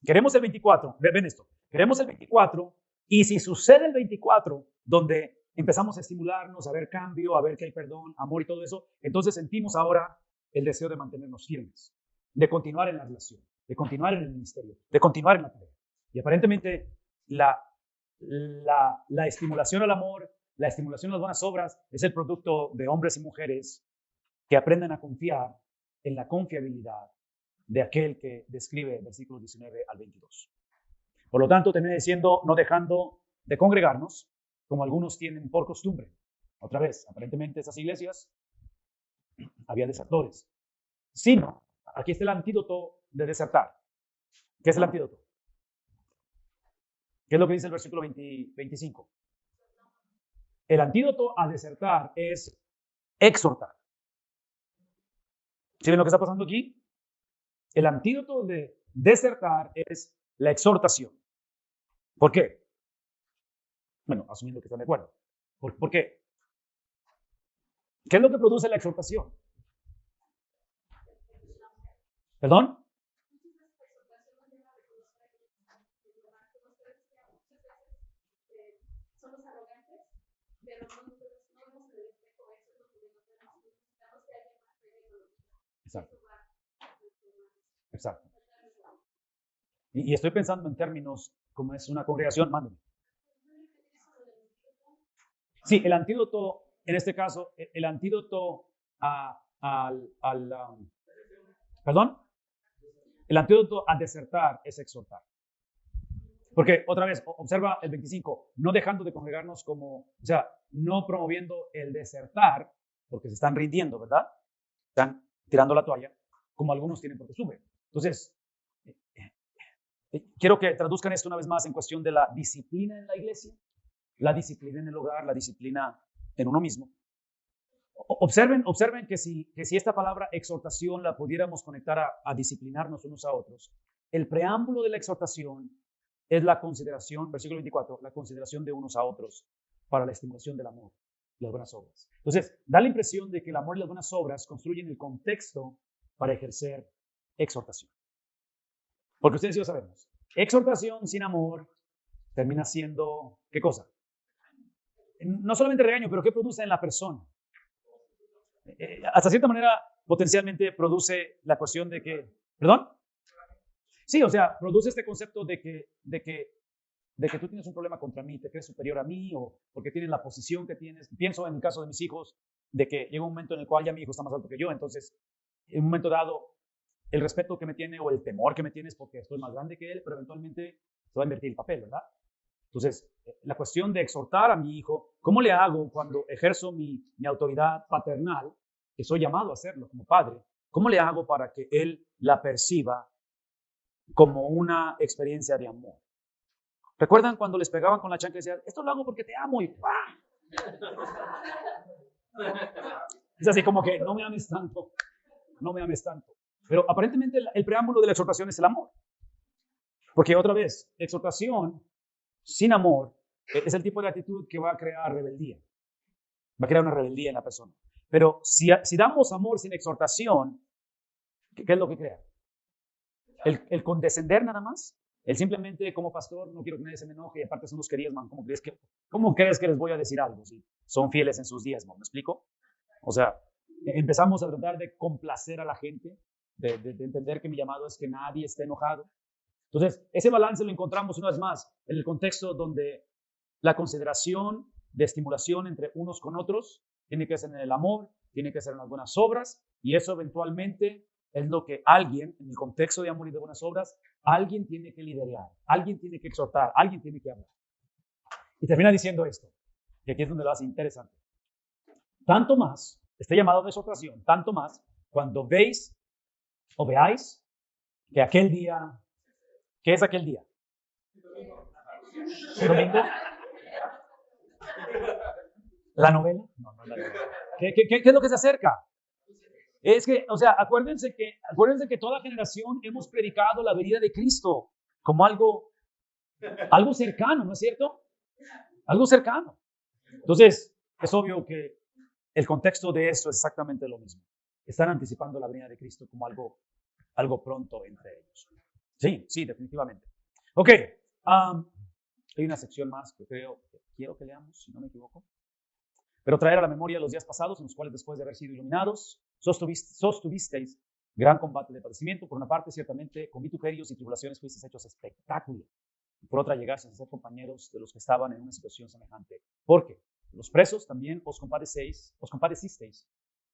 Queremos el 24, ven esto, queremos el 24 y si sucede el 24, donde empezamos a estimularnos, a ver cambio, a ver que hay perdón, amor y todo eso, entonces sentimos ahora el deseo de mantenernos firmes, de continuar en la relación, de continuar en el ministerio, de continuar en la tarea. Y aparentemente la estimulación al amor, la estimulación a las buenas obras es el producto de hombres y mujeres que aprenden a confiar en la confiabilidad de aquel que describe versículos 19 al 22. Por lo tanto, termina diciendo, no dejando de congregarnos, como algunos tienen por costumbre. Otra vez, aparentemente esas iglesias había desertores. Sino, aquí está el antídoto de desertar. ¿Qué es el antídoto? ¿Qué es lo que dice el versículo 25? El antídoto a desertar es exhortar. ¿Sí ven lo que está pasando aquí? El antídoto de desertar es la exhortación. ¿Por qué? Bueno, asumiendo que están de acuerdo. ¿Por qué? ¿Qué es lo que produce la exhortación? ¿Perdón? Exacto. Exacto. Y estoy pensando en términos como es una congregación, mándenme. Sí, el antídoto, en este caso, el antídoto ¿perdón? El antídoto a desertar es exhortar. Porque, otra vez, observa el 25, no dejando de congregarnos como, o sea, no promoviendo el desertar, porque se están rindiendo, ¿verdad? Están tirando la toalla, como algunos tienen por costumbre. Entonces, quiero que traduzcan esto una vez más en cuestión de la disciplina en la iglesia, la disciplina en el hogar, la disciplina en uno mismo. Observen que si esta palabra exhortación la pudiéramos conectar a disciplinarnos unos a otros, el preámbulo de la exhortación es la consideración, versículo 24, la consideración de unos a otros para la estimulación del amor y las buenas obras. Entonces, da la impresión de que el amor y las buenas obras construyen el contexto para ejercer exhortación. Porque ustedes y yo sabemos, exhortación sin amor termina siendo, ¿qué cosa? No solamente regaño, pero ¿qué produce en la persona? Hasta cierta manera, potencialmente produce la cuestión de que, ¿perdón? Sí, o sea, produce este concepto de que tú tienes un problema contra mí, te crees superior a mí o porque tienes la posición que tienes. Pienso en el caso de mis hijos, de que llega un momento en el cual ya mi hijo está más alto que yo, entonces, en un momento dado, el respeto que me tiene o el temor que me tiene es porque estoy más grande que él, pero eventualmente se va a invertir el papel, ¿verdad? Entonces, la cuestión de exhortar a mi hijo, ¿cómo le hago cuando ejerzo mi autoridad paternal que soy llamado a hacerlo como padre, ¿cómo le hago para que él la perciba como una experiencia de amor? ¿Recuerdan cuando les pegaban con la chancla y decían, esto lo hago porque te amo? Y ¡pah! Es así como que no me ames tanto, no me ames tanto. Pero aparentemente el preámbulo de la exhortación es el amor. Porque otra vez, exhortación sin amor es el tipo de actitud que va a crear rebeldía. Va a crear una rebeldía en la persona. Pero si damos amor sin exhortación, ¿qué es lo que crea? El condescender nada más. El simplemente como pastor no quiero que nadie se me enoje y aparte son los queridos, man. ¿Cómo crees que les voy a decir algo si son fieles en sus diezmos? ¿Me explico? O sea, empezamos a tratar de complacer a la gente, de entender que mi llamado es que nadie esté enojado. Entonces, ese balance lo encontramos una vez más en el contexto donde la consideración de estimulación entre unos con otros tiene que ser en el amor, tiene que ser en las buenas obras, y eso eventualmente es lo que alguien, en el contexto de amor y de buenas obras, alguien tiene que liderar, alguien tiene que exhortar, alguien tiene que hablar. Y termina diciendo esto, que aquí es donde lo hace interesante. Tanto más, este llamado de exhortación, tanto más cuando veis o veáis que aquel día, ¿qué es aquel día? ¿El domingo? ¿La novela? No, no es la novela. ¿Qué es lo que se acerca? Es que, o sea, acuérdense que toda generación hemos predicado la venida de Cristo como algo cercano, ¿no es cierto? Algo cercano. Entonces, es obvio que el contexto de esto es exactamente lo mismo. Están anticipando la venida de Cristo como algo pronto entre ellos. Sí, definitivamente. Ok, hay una sección más que quiero que leamos, si no me equivoco. Pero traer a la memoria los días pasados, en los cuales después de haber sido iluminados, sostuvisteis gran combate de padecimiento. Por una parte, ciertamente, con vituperios y tribulaciones fuisteis hechos espectáculo. Y por otra, llegaste a ser compañeros de los que estaban en una situación semejante. Porque los presos también os compadecisteis,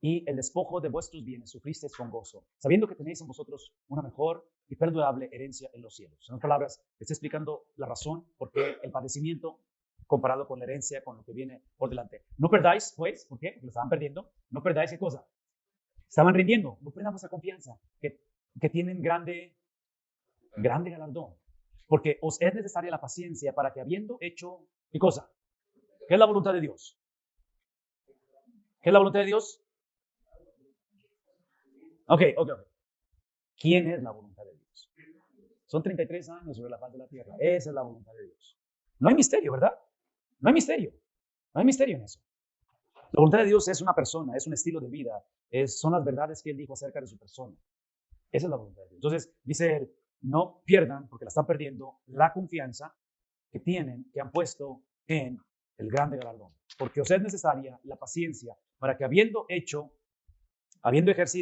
y el despojo de vuestros bienes sufristeis con gozo, sabiendo que tenéis en vosotros una mejor y perdurable herencia en los cielos. En otras palabras, está explicando la razón por qué el padecimiento comparado con la herencia, con lo que viene por delante. No perdáis, pues, ¿por qué? Porque lo estaban perdiendo. No perdáis, ¿qué cosa? Estaban rindiendo. No perdamos la confianza, que tienen grande galardón. Porque os es necesaria la paciencia para que habiendo hecho, ¿qué cosa? ¿Qué es la voluntad de Dios? ¿Qué es la voluntad de Dios? Ok. ¿Quién es la voluntad de Dios? Son 33 años sobre la faz de la tierra. Esa es la voluntad de Dios. No hay misterio, ¿verdad? No hay misterio. No hay misterio en eso. La voluntad de Dios es una persona, es un estilo de vida, son las verdades que Él dijo acerca de su persona. Esa es la voluntad de Dios. Entonces, dice Él, no pierdan, porque la están perdiendo, la confianza que tienen, que han puesto en el grande galardón. Porque os es necesaria la paciencia para que habiendo ejercido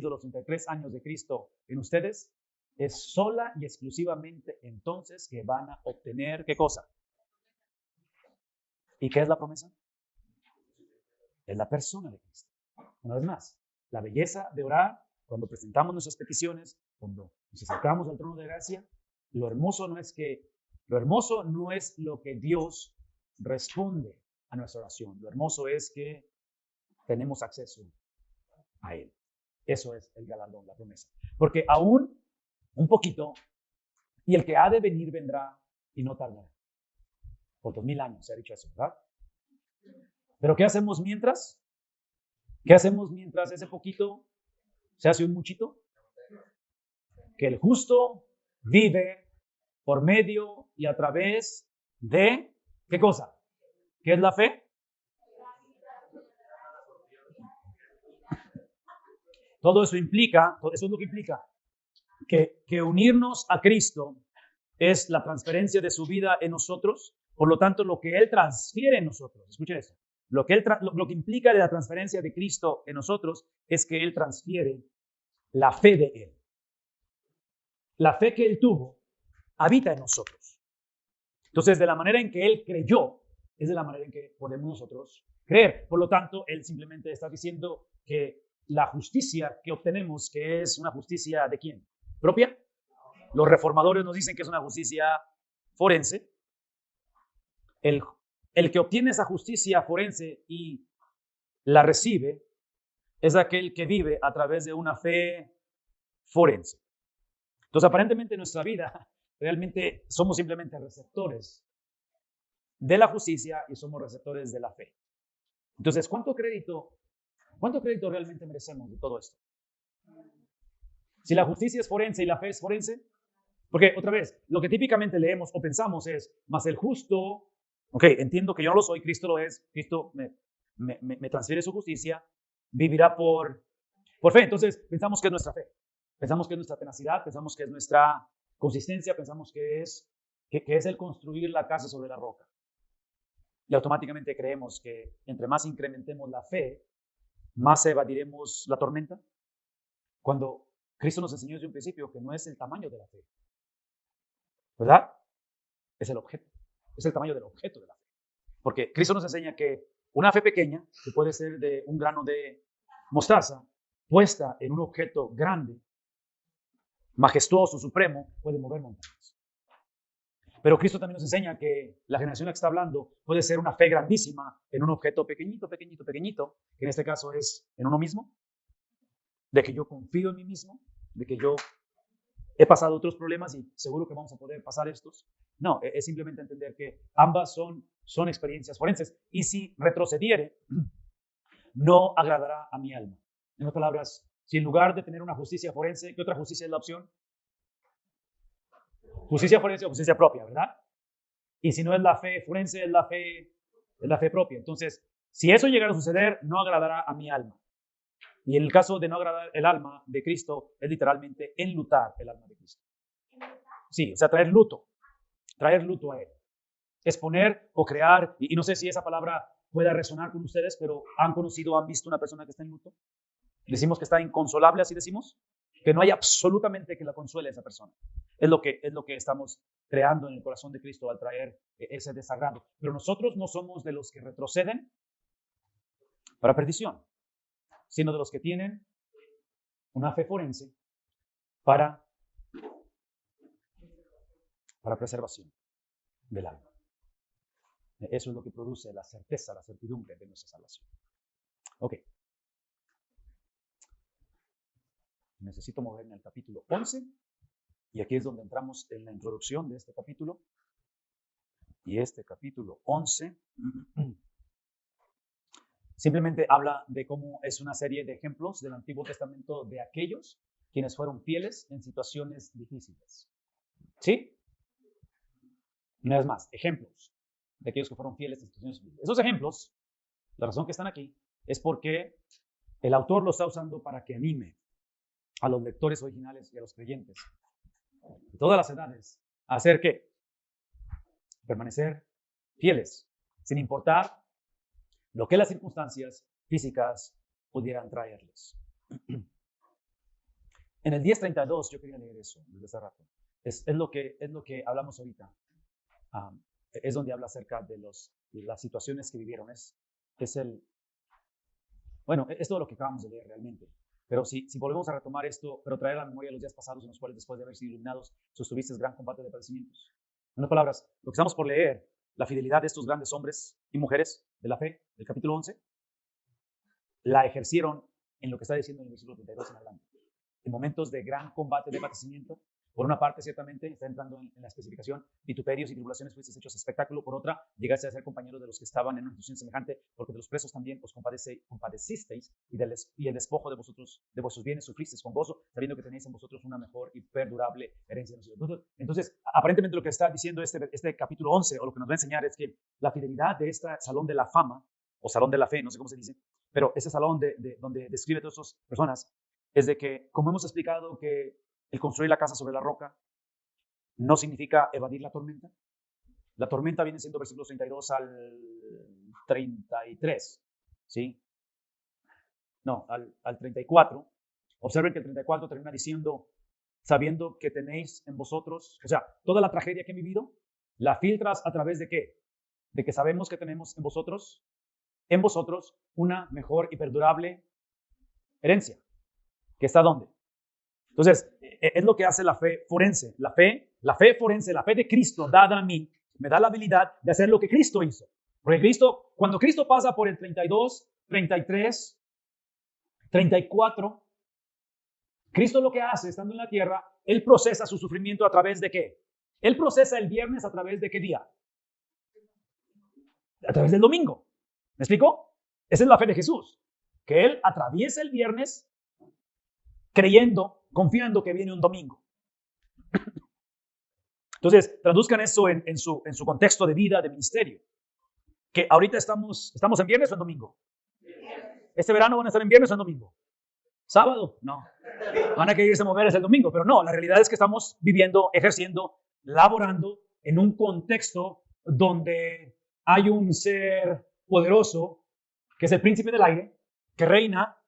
los 33 años de Cristo en ustedes, es sola y exclusivamente entonces que van a obtener, ¿qué cosa? ¿Y qué es la promesa? Es la persona de Cristo. Una vez más, la belleza de orar, cuando presentamos nuestras peticiones, cuando nos acercamos al trono de gracia, lo hermoso no es lo que Dios responde a nuestra oración. Lo hermoso es que tenemos acceso a Él. Eso es el galardón, la promesa. Porque aún un poquito, y el que ha de venir vendrá y no tardará. Por 2000 años se ha dicho eso, ¿verdad? Pero ¿qué hacemos mientras? ¿Qué hacemos mientras ese poquito se hace un muchito? Que el justo vive por medio y a través de, ¿qué cosa? ¿Qué es la fe? Todo eso es lo que implica que unirnos a Cristo es la transferencia de su vida en nosotros. Por lo tanto, lo que Él transfiere en nosotros, escuchen esto, lo que implica de la transferencia de Cristo en nosotros es que Él transfiere la fe de Él. La fe que Él tuvo habita en nosotros. Entonces, de la manera en que Él creyó, es de la manera en que podemos nosotros creer. Por lo tanto, Él simplemente está diciendo que la justicia que obtenemos, que es una justicia ¿de quién? ¿Propia? Los reformadores nos dicen que es una justicia forense. El que obtiene esa justicia forense y la recibe, es aquel que vive a través de una fe forense. Entonces, aparentemente en nuestra vida realmente somos simplemente receptores de la justicia y somos receptores de la fe. Entonces, ¿cuánto crédito realmente merecemos de todo esto? Si la justicia es forense y la fe es forense, porque otra vez, lo que típicamente leemos o pensamos es, mas el justo, ok, entiendo que yo no lo soy, Cristo lo es, Cristo me transfiere su justicia, vivirá por fe. Entonces, pensamos que es nuestra fe, pensamos que es nuestra tenacidad, pensamos que es nuestra consistencia, pensamos que es el construir la casa sobre la roca. Y automáticamente creemos que entre más incrementemos la fe, más evadiremos la tormenta. Cuando Cristo nos enseñó desde un principio que no es el tamaño de la fe, ¿verdad? Es el objeto, es el tamaño del objeto de la fe. Porque Cristo nos enseña que una fe pequeña, que puede ser de un grano de mostaza, puesta en un objeto grande, majestuoso, supremo, puede mover montañas. Pero Cristo también nos enseña que la generación a la que está hablando puede ser una fe grandísima en un objeto pequeñito, pequeñito, pequeñito, que en este caso es en uno mismo, de que yo confío en mí mismo, de que yo he pasado otros problemas y seguro que vamos a poder pasar estos. No, es simplemente entender que ambas son experiencias forenses. Y si retrocediere, no agradará a mi alma. En otras palabras, si en lugar de tener una justicia forense, ¿qué otra justicia es la opción? Justicia forense o justicia propia, ¿verdad? Y si no es la fe forense, es la fe propia. Entonces, si eso llegara a suceder, no agradará a mi alma. Y en el caso de no agradar el alma de Cristo, es literalmente enlutar el alma de Cristo. Sí, o sea, traer luto a Él. Exponer o crear, y no sé si esa palabra pueda resonar con ustedes, pero ¿han conocido o han visto una persona que está en luto? Decimos que está inconsolable, así decimos, que no hay absolutamente que la consuele a esa persona. Es lo que estamos creando en el corazón de Cristo al traer ese desagrado. Pero nosotros no somos de los que retroceden para perdición, sino de los que tienen una fe forense para preservación del alma. Eso es lo que produce la certeza, la certidumbre de nuestra salvación. Ok. Necesito moverme al capítulo 11 y aquí es donde entramos en la introducción de este capítulo. Y este capítulo 11 simplemente habla de cómo es una serie de ejemplos del Antiguo Testamento de aquellos quienes fueron fieles en situaciones difíciles. ¿Sí? Una vez más, ejemplos de aquellos que fueron fieles en situaciones difíciles. Esos ejemplos, la razón que están aquí, es porque el autor lo está usando para que anime a los lectores originales y a los creyentes de todas las edades a hacer ¿qué? Permanecer fieles, sin importar lo que las circunstancias físicas pudieran traerles. En el 10:32 yo quería leer eso desde hace rato. Es lo que hablamos ahorita. Es donde habla acerca de las situaciones que vivieron. Es todo lo que acabamos de leer realmente. Pero si volvemos a retomar esto, pero traer a la memoria los días pasados en los cuales después de haber sido iluminados, sostuviste gran combate de padecimientos. En otras palabras, lo que estamos por leer, la fidelidad de estos grandes hombres y mujeres de la fe, del capítulo 11, la ejercieron en lo que está diciendo en el versículo 32 en adelante. En momentos de gran combate de padecimiento, por una parte ciertamente está entrando en la especificación, vituperios y tribulaciones fuisteis hechos espectáculo, por otra, llegaste a ser compañeros de los que estaban en una situación semejante, porque de los presos también os compadecisteis y el despojo de vuestros bienes sufristeis con gozo, sabiendo que tenéis en vosotros una mejor y perdurable herencia. Entonces, aparentemente lo que está diciendo este capítulo 11, o lo que nos va a enseñar es que la fidelidad de este salón de la fama, o salón de la fe, no sé cómo se dice, pero ese salón donde describe a todas estas personas, es de que, como hemos explicado que el construir la casa sobre la roca no significa evadir la tormenta. La tormenta viene siendo versículos 32 al 33, ¿sí? No, al 34. Observen que el 34 termina diciendo, sabiendo que tenéis en vosotros, o sea, toda la tragedia que he vivido, la filtras a través de ¿qué? De que sabemos que tenemos en vosotros una mejor y perdurable herencia. ¿Que está dónde? Entonces, es lo que hace la fe forense. La fe forense, la fe de Cristo dada a mí, me da la habilidad de hacer lo que Cristo hizo. Porque cuando Cristo pasa por el 32, 33, 34, Cristo lo que hace estando en la tierra, Él procesa su sufrimiento a través de ¿qué? Él procesa el viernes a través de ¿qué día? A través del domingo. ¿Me explico? Esa es la fe de Jesús. Que Él atraviesa el viernes creyendo, confiando que viene un domingo. Entonces, traduzcan eso en su contexto de vida, de ministerio. Que ahorita estamos en viernes o en domingo. Este verano van a estar en viernes o en domingo. ¿Sábado? No. Van a quererse mover hasta el domingo, pero no, la realidad es que estamos viviendo, ejerciendo, laborando en un contexto donde hay un ser poderoso, que es el príncipe del aire, que reina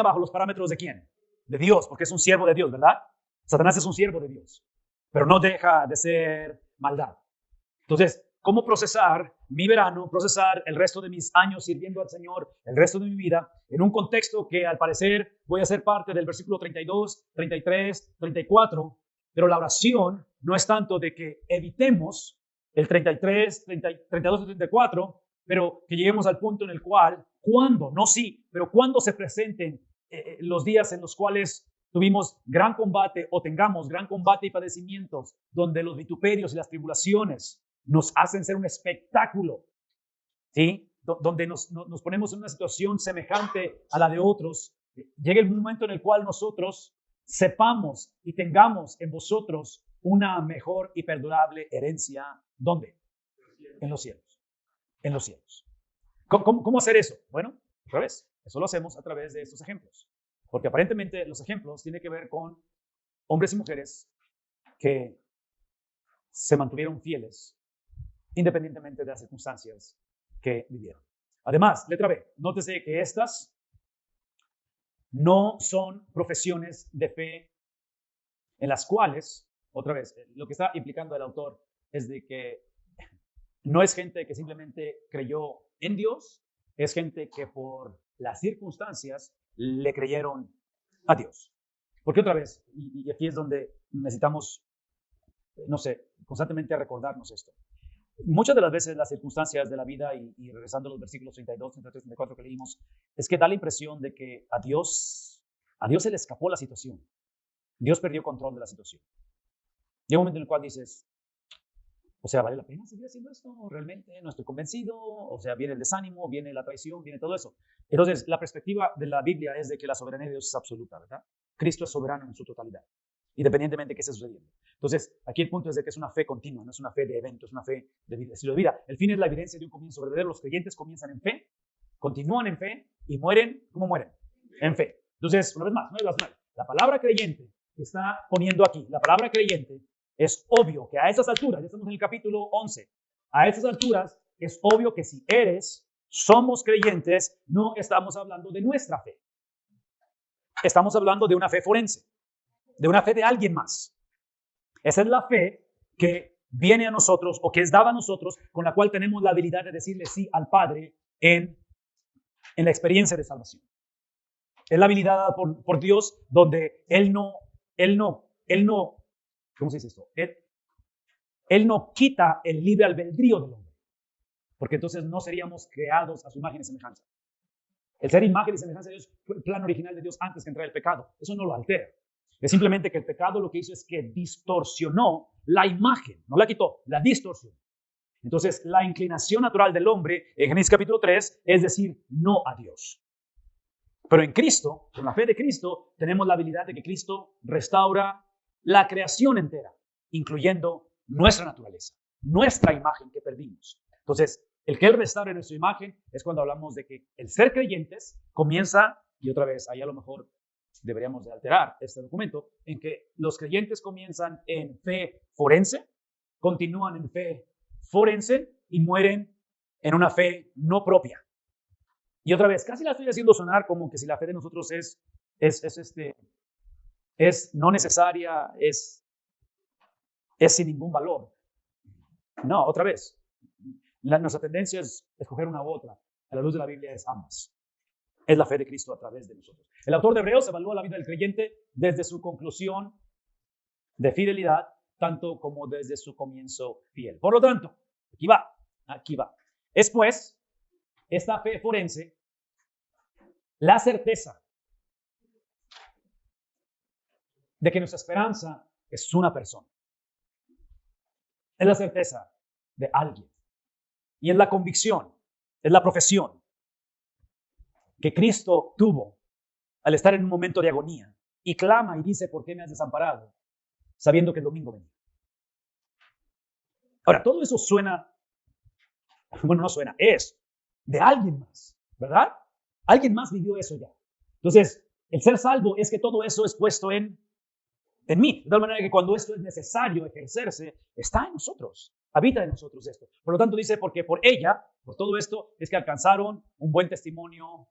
bajo los parámetros de ¿quién? De Dios, porque es un siervo de Dios, ¿verdad? Satanás es un siervo de Dios, pero no deja de ser maldad. Entonces, ¿cómo procesar mi verano, procesar el resto de mis años sirviendo al Señor, el resto de mi vida, en un contexto que al parecer voy a ser parte del versículo 32, 33, 34, pero la oración no es tanto de que evitemos el 33, 32 y 34, pero que lleguemos al punto en el cual, cuando, no sí, pero cuando se presenten los días en los cuales tuvimos gran combate o tengamos gran combate y padecimientos, donde los vituperios y las tribulaciones nos hacen ser un espectáculo, ¿sí? Donde nos ponemos en una situación semejante a la de otros, llega el momento en el cual nosotros sepamos y tengamos en vosotros una mejor y perdurable herencia. ¿Dónde? En los cielos. En los cielos. ¿Cómo hacer eso? Bueno, otra vez, eso lo hacemos a través de estos ejemplos. Porque aparentemente los ejemplos tienen que ver con hombres y mujeres que se mantuvieron fieles independientemente de las circunstancias que vivieron. Además, letra B, nótese que estas no son profesiones de fe en las cuales, otra vez, lo que está implicando el autor es de que no es gente que simplemente creyó en Dios, es gente que por las circunstancias le creyeron a Dios. Porque otra vez, y aquí es donde necesitamos, no sé, constantemente recordarnos esto. Muchas de las veces las circunstancias de la vida, y regresando a los versículos 32, 33, 34 que leímos, es que da la impresión de que a Dios se le escapó la situación. Dios perdió control de la situación. Llega un momento en el cual dices, o sea, ¿vale la pena seguir haciendo esto? Realmente no estoy convencido. O sea, viene el desánimo, viene la traición, viene todo eso. Entonces, la perspectiva de la Biblia es de que la soberanía de Dios es absoluta, ¿verdad? Cristo es soberano en su totalidad, independientemente de qué esté sucediendo. Entonces, aquí el punto es de que es una fe continua, no es una fe de evento, es una fe de vida, estilo de vida. El fin es la evidencia de un comienzo verdadero. Los creyentes comienzan en fe, continúan en fe y mueren, ¿cómo mueren? En fe. Entonces, una vez más, no digas mal. La palabra creyente que está poniendo aquí, la palabra creyente, es obvio que a estas alturas, ya estamos en el capítulo 11, a estas alturas es obvio que si somos creyentes, no estamos hablando de nuestra fe. Estamos hablando de una fe forense, de una fe de alguien más. Esa es la fe que viene a nosotros o que es dada a nosotros, con la cual tenemos la habilidad de decirle sí al Padre en la experiencia de salvación. Es la habilidad dada por Dios, donde Él no, ¿cómo se dice esto? Él no quita el libre albedrío del hombre, porque entonces no seríamos creados a su imagen y semejanza. El ser imagen y semejanza de Dios fue el plan original de Dios antes que entrar el pecado. Eso no lo altera. Es simplemente que el pecado lo que hizo es que distorsionó la imagen, no la quitó, la distorsionó. Entonces, la inclinación natural del hombre, en Génesis capítulo 3, es decir no a Dios. Pero en Cristo, con la fe de Cristo, tenemos la habilidad de que Cristo restaura la creación entera, incluyendo nuestra naturaleza, nuestra imagen que perdimos. Entonces, el que Él restaure nuestra imagen es cuando hablamos de que el ser creyentes comienza, y otra vez, ahí a lo mejor deberíamos de alterar este documento, en que los creyentes comienzan en fe forense, continúan en fe forense y mueren en una fe no propia. Y otra vez, casi la estoy haciendo sonar como que si la fe de nosotros es no necesaria, es sin ningún valor. No, otra vez, nuestra tendencia es escoger una u otra. A la luz de la Biblia es ambas. Es la fe de Cristo a través de nosotros. El autor de Hebreos evalúa la vida del creyente desde su conclusión de fidelidad, tanto como desde su comienzo fiel. Por lo tanto, aquí va. Es pues esta fe forense La certeza de que nuestra esperanza es una persona. Es la certeza de alguien. Y es la convicción, es la profesión que Cristo tuvo al estar en un momento de agonía y clama y dice, ¿por qué me has desamparado? Sabiendo que el domingo venía. Ahora, todo eso suena, bueno, no suena, es de alguien más, ¿verdad? Alguien más vivió eso ya. Entonces, el ser salvo es que todo eso es puesto en mí. De tal manera que cuando esto es necesario ejercerse, está en nosotros, habita en nosotros esto. Por lo tanto dice, porque por ella, por todo esto, es que alcanzaron un buen testimonio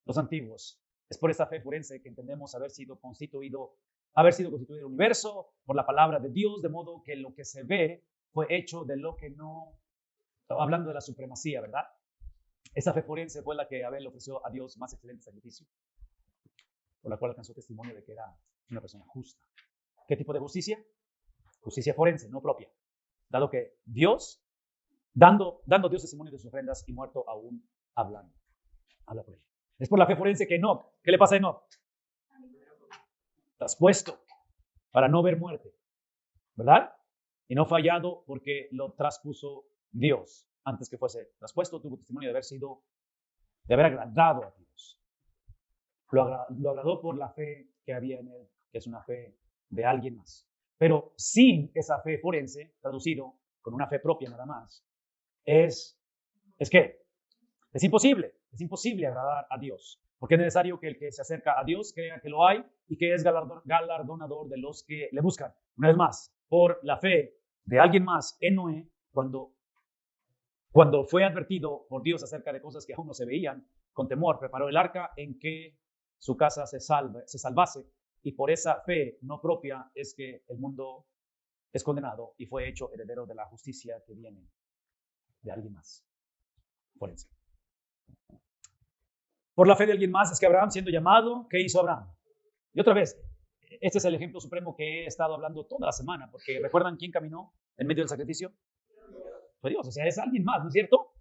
los antiguos. Es por esta fe forense que entendemos haber sido constituido el universo por la palabra de Dios, de modo que lo que se ve fue hecho de lo que no, hablando de la supremacía, ¿verdad? Esa fe forense fue la que Abel ofreció a Dios más excelente sacrificio, por la cual alcanzó testimonio de que era una persona justa. ¿Qué tipo de justicia? Justicia forense, no propia. Dado que Dios, dando Dios testimonio de sus ofrendas y muerto aún hablando. Habla por él. Es por la fe forense que Enoc, ¿qué le pasa a Enoc? Traspuesto para no ver muerte, ¿verdad? Y no fallado porque lo traspuso Dios. Antes que fuese traspuesto, tuvo testimonio de haber agradado a Dios. Lo agradó por la fe que había en él, que es una fe de alguien más. Pero sin esa fe forense, traducido con una fe propia nada más, ¿es qué? Es imposible agradar a Dios, porque es necesario que el que se acerca a Dios crea que lo hay y que es galardonador de los que le buscan. Una vez más, por la fe de alguien más en Noé, cuando fue advertido por Dios acerca de cosas que aún no se veían, con temor preparó el arca en que su casa se salvase, y por esa fe no propia es que el mundo es condenado y fue hecho heredero de la justicia que viene de alguien más. Forense. Por la fe de alguien más es que Abraham, siendo llamado, ¿qué hizo Abraham? Y otra vez, este es el ejemplo supremo que he estado hablando toda la semana, porque ¿recuerdan quién caminó en medio del sacrificio? Fue Dios, o sea, es alguien más, ¿no es cierto?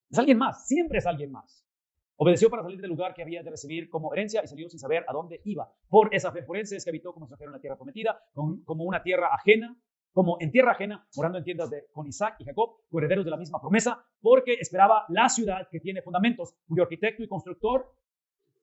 Es alguien más, siempre es alguien más. Obedeció para salir del lugar que había de recibir como herencia y salió sin saber a dónde iba. Por esa fe forense es que habitó como extranjero en la tierra prometida, como una tierra ajena, como en tierra ajena, morando en tiendas con Isaac y Jacob, herederos de la misma promesa, porque esperaba la ciudad que tiene fundamentos, cuyo arquitecto y constructor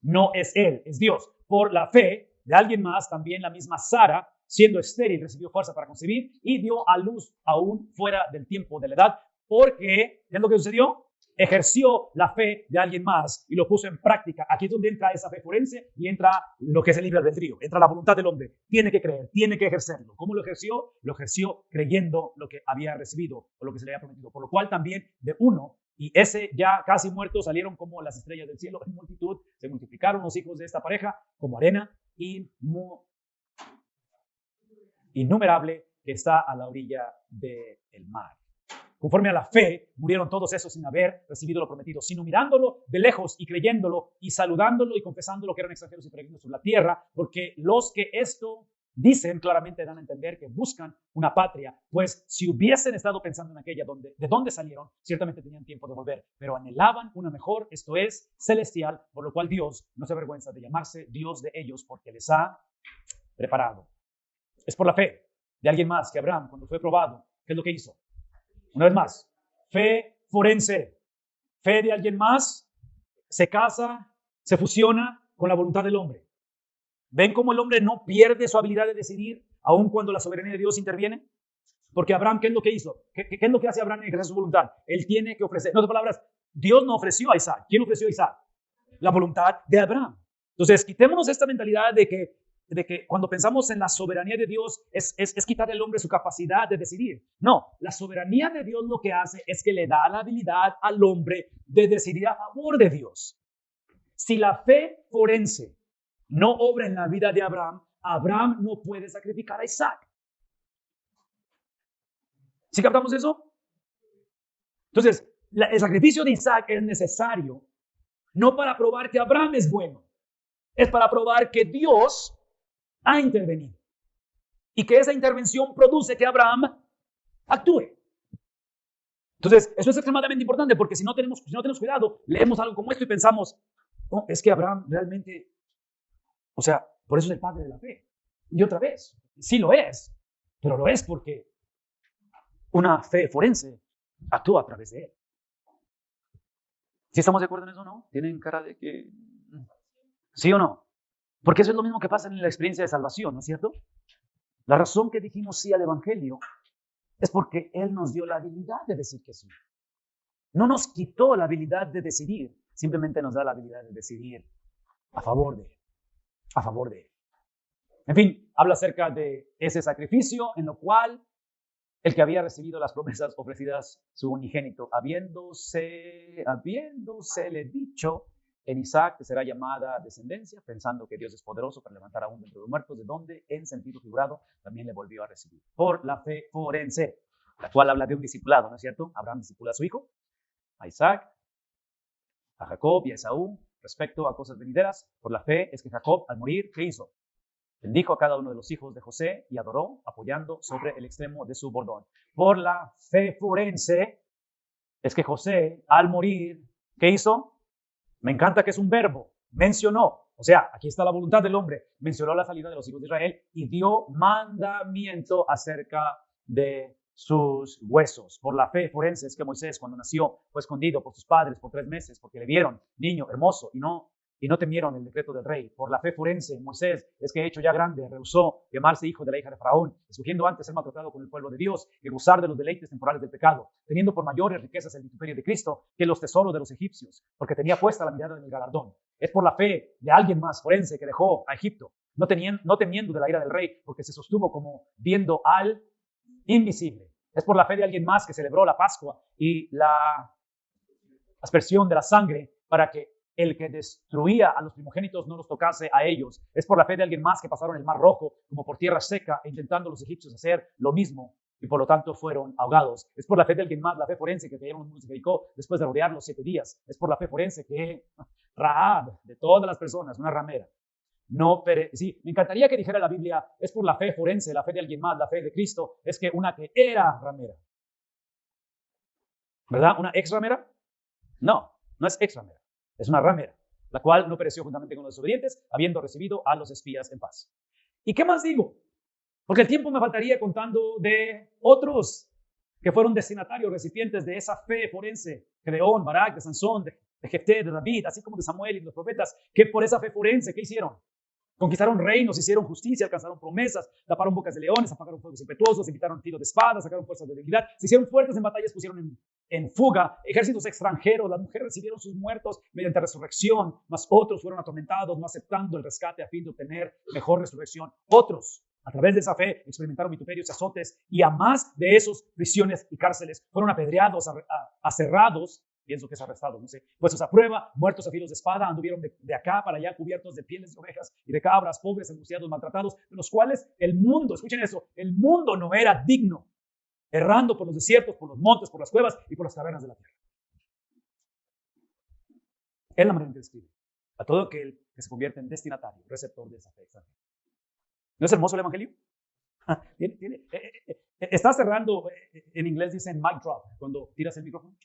no es él, es Dios. Por la fe de alguien más, también la misma Sara, siendo estéril, recibió fuerza para concebir y dio a luz aún fuera del tiempo de la edad, porque, ¿qué es lo que sucedió? Ejerció la fe de alguien más y lo puso en práctica. Aquí es donde entra esa fe forense y entra lo que es el libre albedrío, entra la voluntad del hombre. Tiene que creer, tiene que ejercerlo. ¿Cómo lo ejerció? Lo ejerció creyendo lo que había recibido o lo que se le había prometido. Por lo cual también de uno y ese ya casi muerto salieron como las estrellas del cielo en multitud. Se multiplicaron los hijos de esta pareja como arena innumerable que está a la orilla del mar. Conforme a la fe, murieron todos esos sin haber recibido lo prometido, sino mirándolo de lejos y creyéndolo y saludándolo y confesándolo que eran extranjeros y peregrinos sobre la tierra, porque los que esto dicen claramente dan a entender que buscan una patria, pues si hubiesen estado pensando en aquella de donde salieron, ciertamente tenían tiempo de volver, pero anhelaban una mejor, esto es, celestial, por lo cual Dios no se avergüenza de llamarse Dios de ellos, porque les ha preparado. Es por la fe de alguien más que Abraham, cuando fue probado, ¿qué es lo que hizo? Una vez más, fe forense, fe de alguien más, se casa, se fusiona con la voluntad del hombre. ¿Ven cómo el hombre no pierde su habilidad de decidir, aun cuando la soberanía de Dios interviene? Porque Abraham, ¿qué es lo que hizo? ¿Qué es lo que hace Abraham en ejercer su voluntad? Él tiene que ofrecer. En otras palabras, Dios no ofreció a Isaac. ¿Quién ofreció a Isaac? La voluntad de Abraham. Entonces, quitémonos esta mentalidad de que cuando pensamos en la soberanía de Dios es quitar al hombre su capacidad de decidir. No, la soberanía de Dios lo que hace es que le da la habilidad al hombre de decidir a favor de Dios. Si la fe forense no obra en la vida de Abraham, Abraham no puede sacrificar a Isaac. ¿Sí captamos eso? Entonces, el sacrificio de Isaac es necesario no para probar que Abraham es bueno, es para probar que Dios ha intervenido y que esa intervención produce que Abraham actúe. Entonces, eso es extremadamente importante porque si no tenemos cuidado, leemos algo como esto y pensamos, No, es que Abraham realmente, o sea, por eso es el padre de la fe. Y otra vez, sí lo es, pero lo es porque una fe forense actúa a través de él. ¿Sí estamos de acuerdo en eso o no? ¿Tienen cara de que sí o no? Porque eso es lo mismo que pasa en la experiencia de salvación, ¿no es cierto? La razón que dijimos sí al Evangelio es porque Él nos dio la habilidad de decir que sí. No nos quitó la habilidad de decidir, simplemente nos da la habilidad de decidir a favor de Él. A favor de Él. En fin, habla acerca de ese sacrificio en lo cual el que había recibido las promesas ofrecidas su unigénito, habiéndosele dicho en Isaac que será llamada descendencia, pensando que Dios es poderoso para levantar aún dentro de los muertos, de donde, en sentido figurado, también le volvió a recibir. Por la fe forense, la cual habla de un discipulado, ¿no es cierto? Abraham discipula a su hijo, a Isaac, a Jacob y a Esaú, respecto a cosas venideras. Por la fe es que Jacob, al morir, ¿qué hizo? Bendijo a cada uno de los hijos de José y adoró, apoyando sobre el extremo de su bordón. Por la fe forense es que José, al morir, ¿qué hizo? Me encanta que es un verbo, mencionó. O sea, aquí está la voluntad del hombre. Mencionó la salida de los hijos de Israel y dio mandamiento acerca de sus huesos. Por la fe forense es que Moisés, cuando nació, fue escondido por sus padres por 3 meses porque le vieron niño hermoso y no temieron el decreto del rey. Por la fe forense, Moisés, es que hecho ya grande, rehusó llamarse hijo de la hija de Faraón, escogiendo antes ser maltratado con el pueblo de Dios que gozar de los deleites temporales del pecado, teniendo por mayores riquezas el vituperio de Cristo que los tesoros de los egipcios, porque tenía puesta la mirada en el galardón. Es por la fe de alguien más forense que dejó a Egipto, no temiendo de la ira del rey, porque se sostuvo como viendo al invisible. Es por la fe de alguien más que celebró la Pascua y la aspersión de la sangre para que el que destruía a los primogénitos no los tocase a ellos. Es por la fe de alguien más que pasaron el Mar Rojo como por tierra seca, intentando los egipcios hacer lo mismo y por lo tanto fueron ahogados. Es por la fe de alguien más, la fe forense que cayeron en muros de Jericó después de rodearlos 7 días. Es por la fe forense que Rahab, de todas las personas, una ramera, sí, me encantaría que dijera la Biblia, es por la fe forense, la fe de alguien más, la fe de Cristo, es que una que era ramera. ¿Verdad? ¿Una ex ramera? No, no es ex ramera. Es una ramera, la cual no pereció juntamente con los desobedientes, habiendo recibido a los espías en paz. ¿Y qué más digo? Porque el tiempo me faltaría contando de otros que fueron destinatarios, recipientes de esa fe forense, de Gedeón, Barak, de Sansón, de Jefté, de David, así como de Samuel y de los profetas, que por esa fe forense, ¿qué hicieron? Conquistaron reinos, hicieron justicia, alcanzaron promesas, taparon bocas de leones, apagaron fuegos impetuosos, evitaron tiro de espada, sacaron fuerzas de debilidad, se hicieron fuertes en batallas, pusieron en fuga ejércitos extranjeros, las mujeres recibieron sus muertos mediante resurrección, mas otros fueron atormentados, no aceptando el rescate a fin de obtener mejor resurrección. Otros, a través de esa fe, experimentaron vituperios y azotes, y a más de esos, prisiones y cárceles, fueron apedreados, aserrados, pienso que es arrestado, no sé, puestos a prueba, muertos a filos de espada, anduvieron de acá para allá cubiertos de pieles de ovejas y de cabras, pobres, angustiados, maltratados, de los cuales el mundo, escuchen eso, el mundo no era digno, errando por los desiertos, por los montes, por las cuevas y por las cavernas de la tierra. Es la manera en que describe a todo aquel que se convierte en destinatario, receptor de esa fe extranjera. ¿No es hermoso el Evangelio? Está cerrando, en inglés dicen mic drop, cuando tiras el micrófono.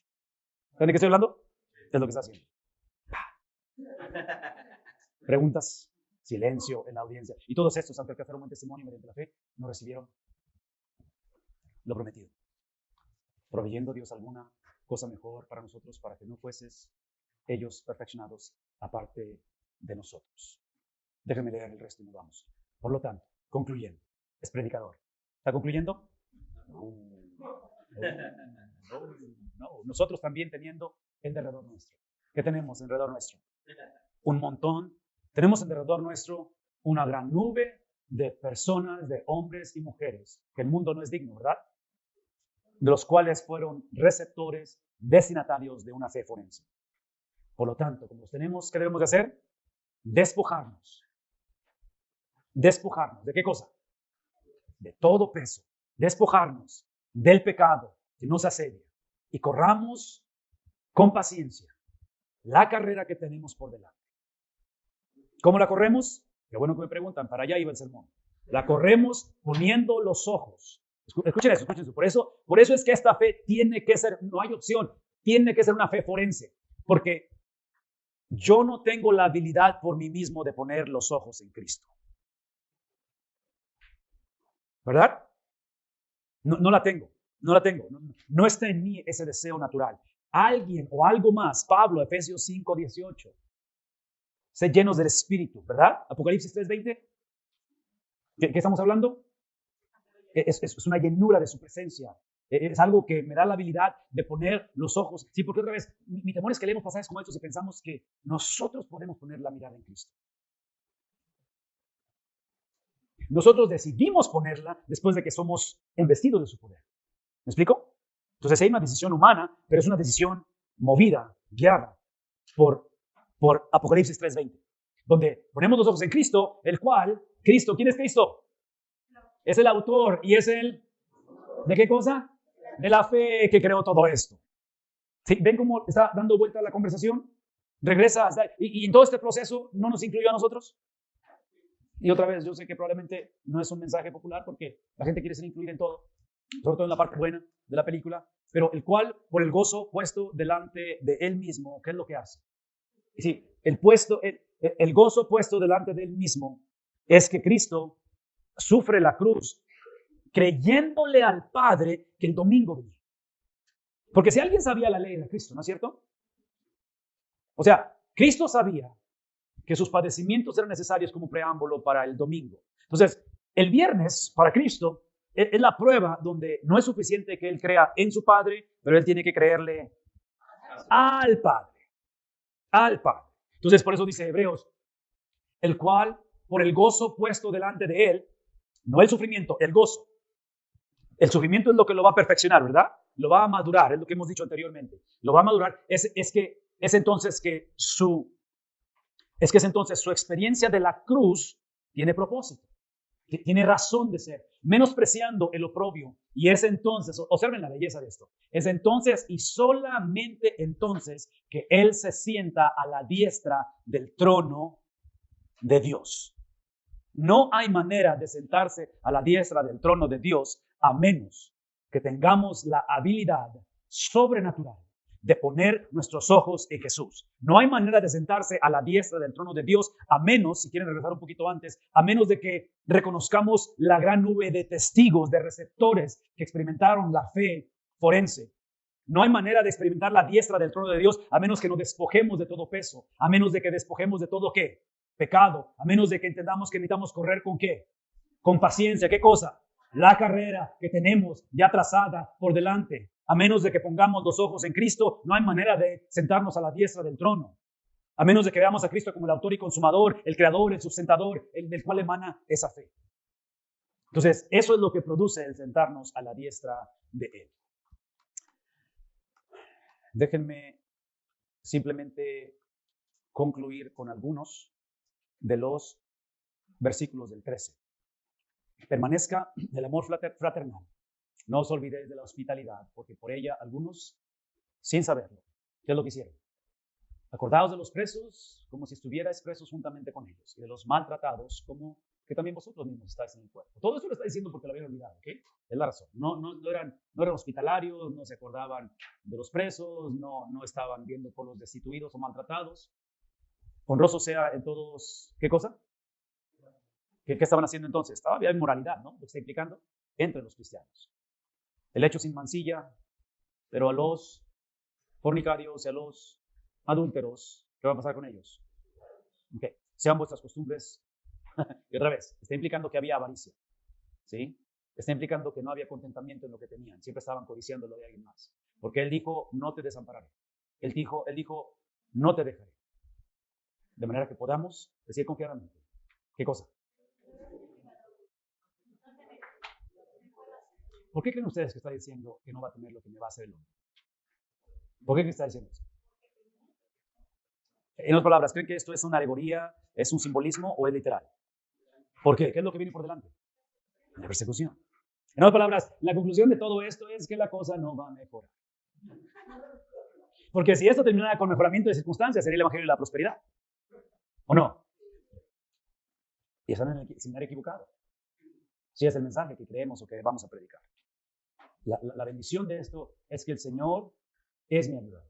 ¿Saben de qué estoy hablando? Es lo que está haciendo. Preguntas, silencio en la audiencia. Y todos estos, aunque alcanzaron un testimonio mediante la fe, no recibieron lo prometido. Proveyendo Dios alguna cosa mejor para nosotros, para que no fueses ellos perfeccionados aparte de nosotros. Déjenme leer el resto y nos vamos. Por lo tanto, concluyendo, es predicador. ¿Está concluyendo? No. Nosotros también teniendo en derredor nuestro. ¿Qué tenemos en derredor nuestro? Un montón. Tenemos en derredor nuestro una gran nube de personas, de hombres y mujeres, que el mundo no es digno, ¿verdad? De los cuales fueron receptores, destinatarios de una fe forense. Por lo tanto, como los tenemos, ¿qué debemos de hacer? Despojarnos. Despojarnos. ¿De qué cosa? De todo peso. Despojarnos del pecado que nos asedia y corramos con paciencia la carrera que tenemos por delante. ¿Cómo la corremos? Qué bueno que me preguntan, para allá iba el sermón. La corremos poniendo los ojos. Escuchen eso. Por eso es que esta fe tiene que ser, no hay opción, tiene que ser una fe forense, porque yo no tengo la habilidad por mí mismo de poner los ojos en Cristo. ¿Verdad? No la tengo, no la tengo. No está en mí ese deseo natural. Alguien o algo más, Pablo, Efesios 5:18. Sed llenos del Espíritu, ¿verdad? Apocalipsis 3:20. ¿Qué estamos hablando? Es una llenura de su presencia. Es algo que me da la habilidad de poner los ojos. Sí, porque otra vez, mi temor es que leemos pasajes como estos y pensamos que nosotros podemos poner la mirada en Cristo. Nosotros decidimos ponerla después de que somos embestidos de su poder. ¿Me explico? Entonces hay una decisión humana, pero es una decisión movida, guiada por Apocalipsis 3:20, donde ponemos los ojos en Cristo, el cual, Cristo, ¿quién es Cristo? Es el autor y es el, ¿de qué cosa? De la fe que creó todo esto. ¿Sí? ¿Ven cómo está dando vuelta la conversación? Regresa hasta, y en todo este proceso no nos incluyó a nosotros. Y otra vez, yo sé que probablemente no es un mensaje popular porque la gente quiere ser incluida en todo, sobre todo en la parte buena de la película, pero el cual, por el gozo puesto delante de él mismo, ¿qué es lo que hace? Sí, el gozo puesto delante de él mismo es que Cristo sufre la cruz creyéndole al Padre que el domingo venía. Porque si alguien sabía la ley de Cristo, ¿no es cierto? O sea, Cristo sabía que sus padecimientos eran necesarios como preámbulo para el domingo. Entonces, el viernes para Cristo es la prueba donde no es suficiente que él crea en su Padre, pero él tiene que creerle al Padre. Al Padre. Entonces, por eso dice Hebreos, el cual, por el gozo puesto delante de él, no el sufrimiento, el gozo. El sufrimiento es lo que lo va a perfeccionar, ¿verdad? Lo va a madurar, es lo que hemos dicho anteriormente. Lo va a madurar, es entonces su experiencia de la cruz tiene propósito, tiene razón de ser, menospreciando el oprobio. Y es entonces, observen la belleza de esto, es entonces y solamente entonces que Él se sienta a la diestra del trono de Dios. No hay manera de sentarse a la diestra del trono de Dios a menos que tengamos la habilidad sobrenatural de poner nuestros ojos en Jesús. No hay manera de sentarse a la diestra del trono de Dios a menos, si quieren regresar un poquito antes, a menos de que reconozcamos la gran nube de testigos, de receptores que experimentaron la fe forense. No hay manera de experimentar la diestra del trono de Dios a menos que nos despojemos de todo peso, a menos de que despojemos de todo ¿qué? Pecado, a menos de que entendamos que necesitamos correr ¿con qué? Con paciencia. ¿Qué cosa? La carrera que tenemos ya trazada por delante. A menos de que pongamos los ojos en Cristo, no hay manera de sentarnos a la diestra del trono. A menos de que veamos a Cristo como el autor y consumador, el creador, el sustentador, el del cual emana esa fe. Entonces, eso es lo que produce el sentarnos a la diestra de Él. Déjenme simplemente concluir con algunos de los versículos del 13. Permanezca el amor fraternal. No os olvidéis de la hospitalidad, porque por ella algunos, sin saberlo, ¿qué es lo que hicieron? Acordaos de los presos como si estuvierais presos juntamente con ellos, y de los maltratados como que también vosotros mismos estáis en el cuerpo. Todo esto lo está diciendo porque lo habían olvidado, ¿ok? Es la razón. No eran hospitalarios, no se acordaban de los presos, no estaban viendo por los destituidos o maltratados. Honroso sea en todos, ¿qué cosa? ¿Qué estaban haciendo entonces? Había inmoralidad, ¿no? Lo que está implicando entre los cristianos. El hecho sin mancilla, pero a los fornicarios y a los adúlteros, ¿qué va a pasar con ellos? Okay. Sean vuestras costumbres. Y otra vez, está implicando que había avaricia, ¿sí? Está implicando que no había contentamiento en lo que tenían, siempre estaban codiciando lo de alguien más. Porque Él dijo, no te desampararé. Él dijo, no te dejaré. De manera que podamos decir confiadamente, ¿qué cosa? ¿Por qué creen ustedes que está diciendo que no va a tener lo que me va a hacer el hombre? ¿Por qué está diciendo eso? En otras palabras, ¿creen que esto es una alegoría, es un simbolismo o es literal? ¿Por qué? ¿Qué es lo que viene por delante? La persecución. En otras palabras, la conclusión de todo esto es que la cosa no va a mejorar. Porque si esto terminara con mejoramiento de circunstancias, sería el evangelio de la prosperidad. ¿O no? Y están en el seminario equivocado. Si es el mensaje que creemos o que vamos a predicar. La bendición de esto es que el Señor es mi ayudador.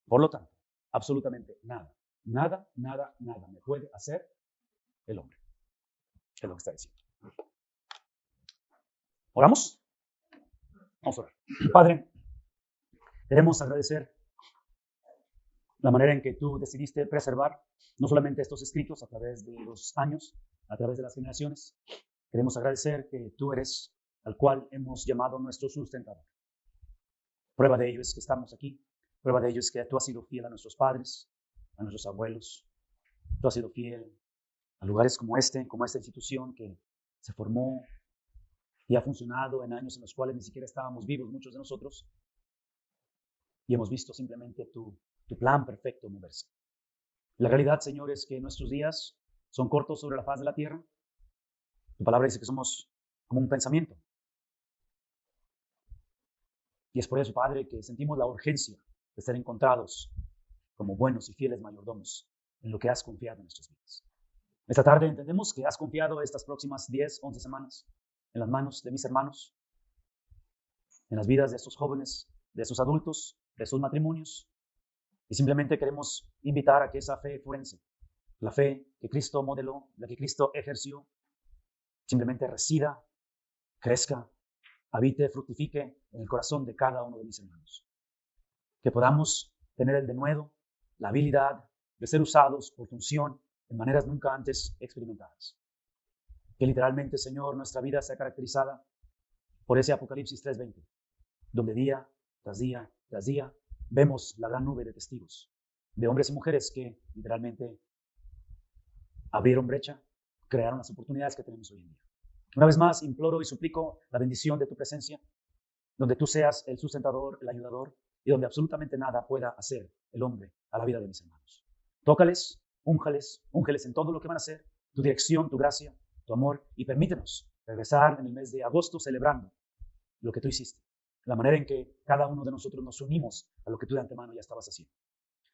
Por lo tanto, absolutamente nada Nada me puede hacer el hombre. Es lo que está diciendo. ¿Oramos? Vamos a orar. Padre, queremos agradecer la manera en que tú decidiste preservar no solamente estos escritos a través de los años, a través de las generaciones. Queremos agradecer que tú eres al cual hemos llamado nuestro sustentador. Prueba de ello es que estamos aquí. Prueba de ello es que tú has sido fiel a nuestros padres, a nuestros abuelos. Tú has sido fiel a lugares como esta institución que se formó y ha funcionado en años en los cuales ni siquiera estábamos vivos, muchos de nosotros, y hemos visto simplemente tu plan perfecto moverse. La realidad, Señor, es que nuestros días son cortos sobre la faz de la tierra. Tu palabra dice que somos como un pensamiento. Y es por eso, Padre, que sentimos la urgencia de ser encontrados como buenos y fieles mayordomos en lo que has confiado en nuestras vidas. Esta tarde entendemos que has confiado estas próximas 10, 11 semanas en las manos de mis hermanos, en las vidas de estos jóvenes, de estos adultos, de sus matrimonios. Y simplemente queremos invitar a que esa fe forense, la fe que Cristo modeló, la que Cristo ejerció, simplemente resida, crezca, habite, fructifique en el corazón de cada uno de mis hermanos. Que podamos tener el denuedo, la habilidad de ser usados por tu unción en maneras nunca antes experimentadas. Que literalmente, Señor, nuestra vida sea caracterizada por ese Apocalipsis 3:20, donde día tras día tras día vemos la gran nube de testigos, de hombres y mujeres que literalmente abrieron brecha, crearon las oportunidades que tenemos hoy en día. Una vez más, imploro y suplico la bendición de tu presencia, donde tú seas el sustentador, el ayudador, y donde absolutamente nada pueda hacer el hombre a la vida de mis hermanos. Tócales, úngeles en todo lo que van a hacer, tu dirección, tu gracia, tu amor, y permítenos regresar en el mes de agosto celebrando lo que tú hiciste, la manera en que cada uno de nosotros nos unimos a lo que tú de antemano ya estabas haciendo.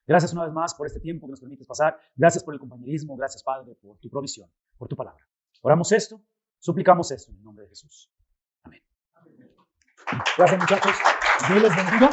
Gracias una vez más por este tiempo que nos permites pasar. Gracias por el compañerismo. Gracias, Padre, por tu provisión, por tu palabra. Oramos esto, suplicamos esto en el nombre de Jesús. Amén. Gracias, muchachos. Dios les bendiga.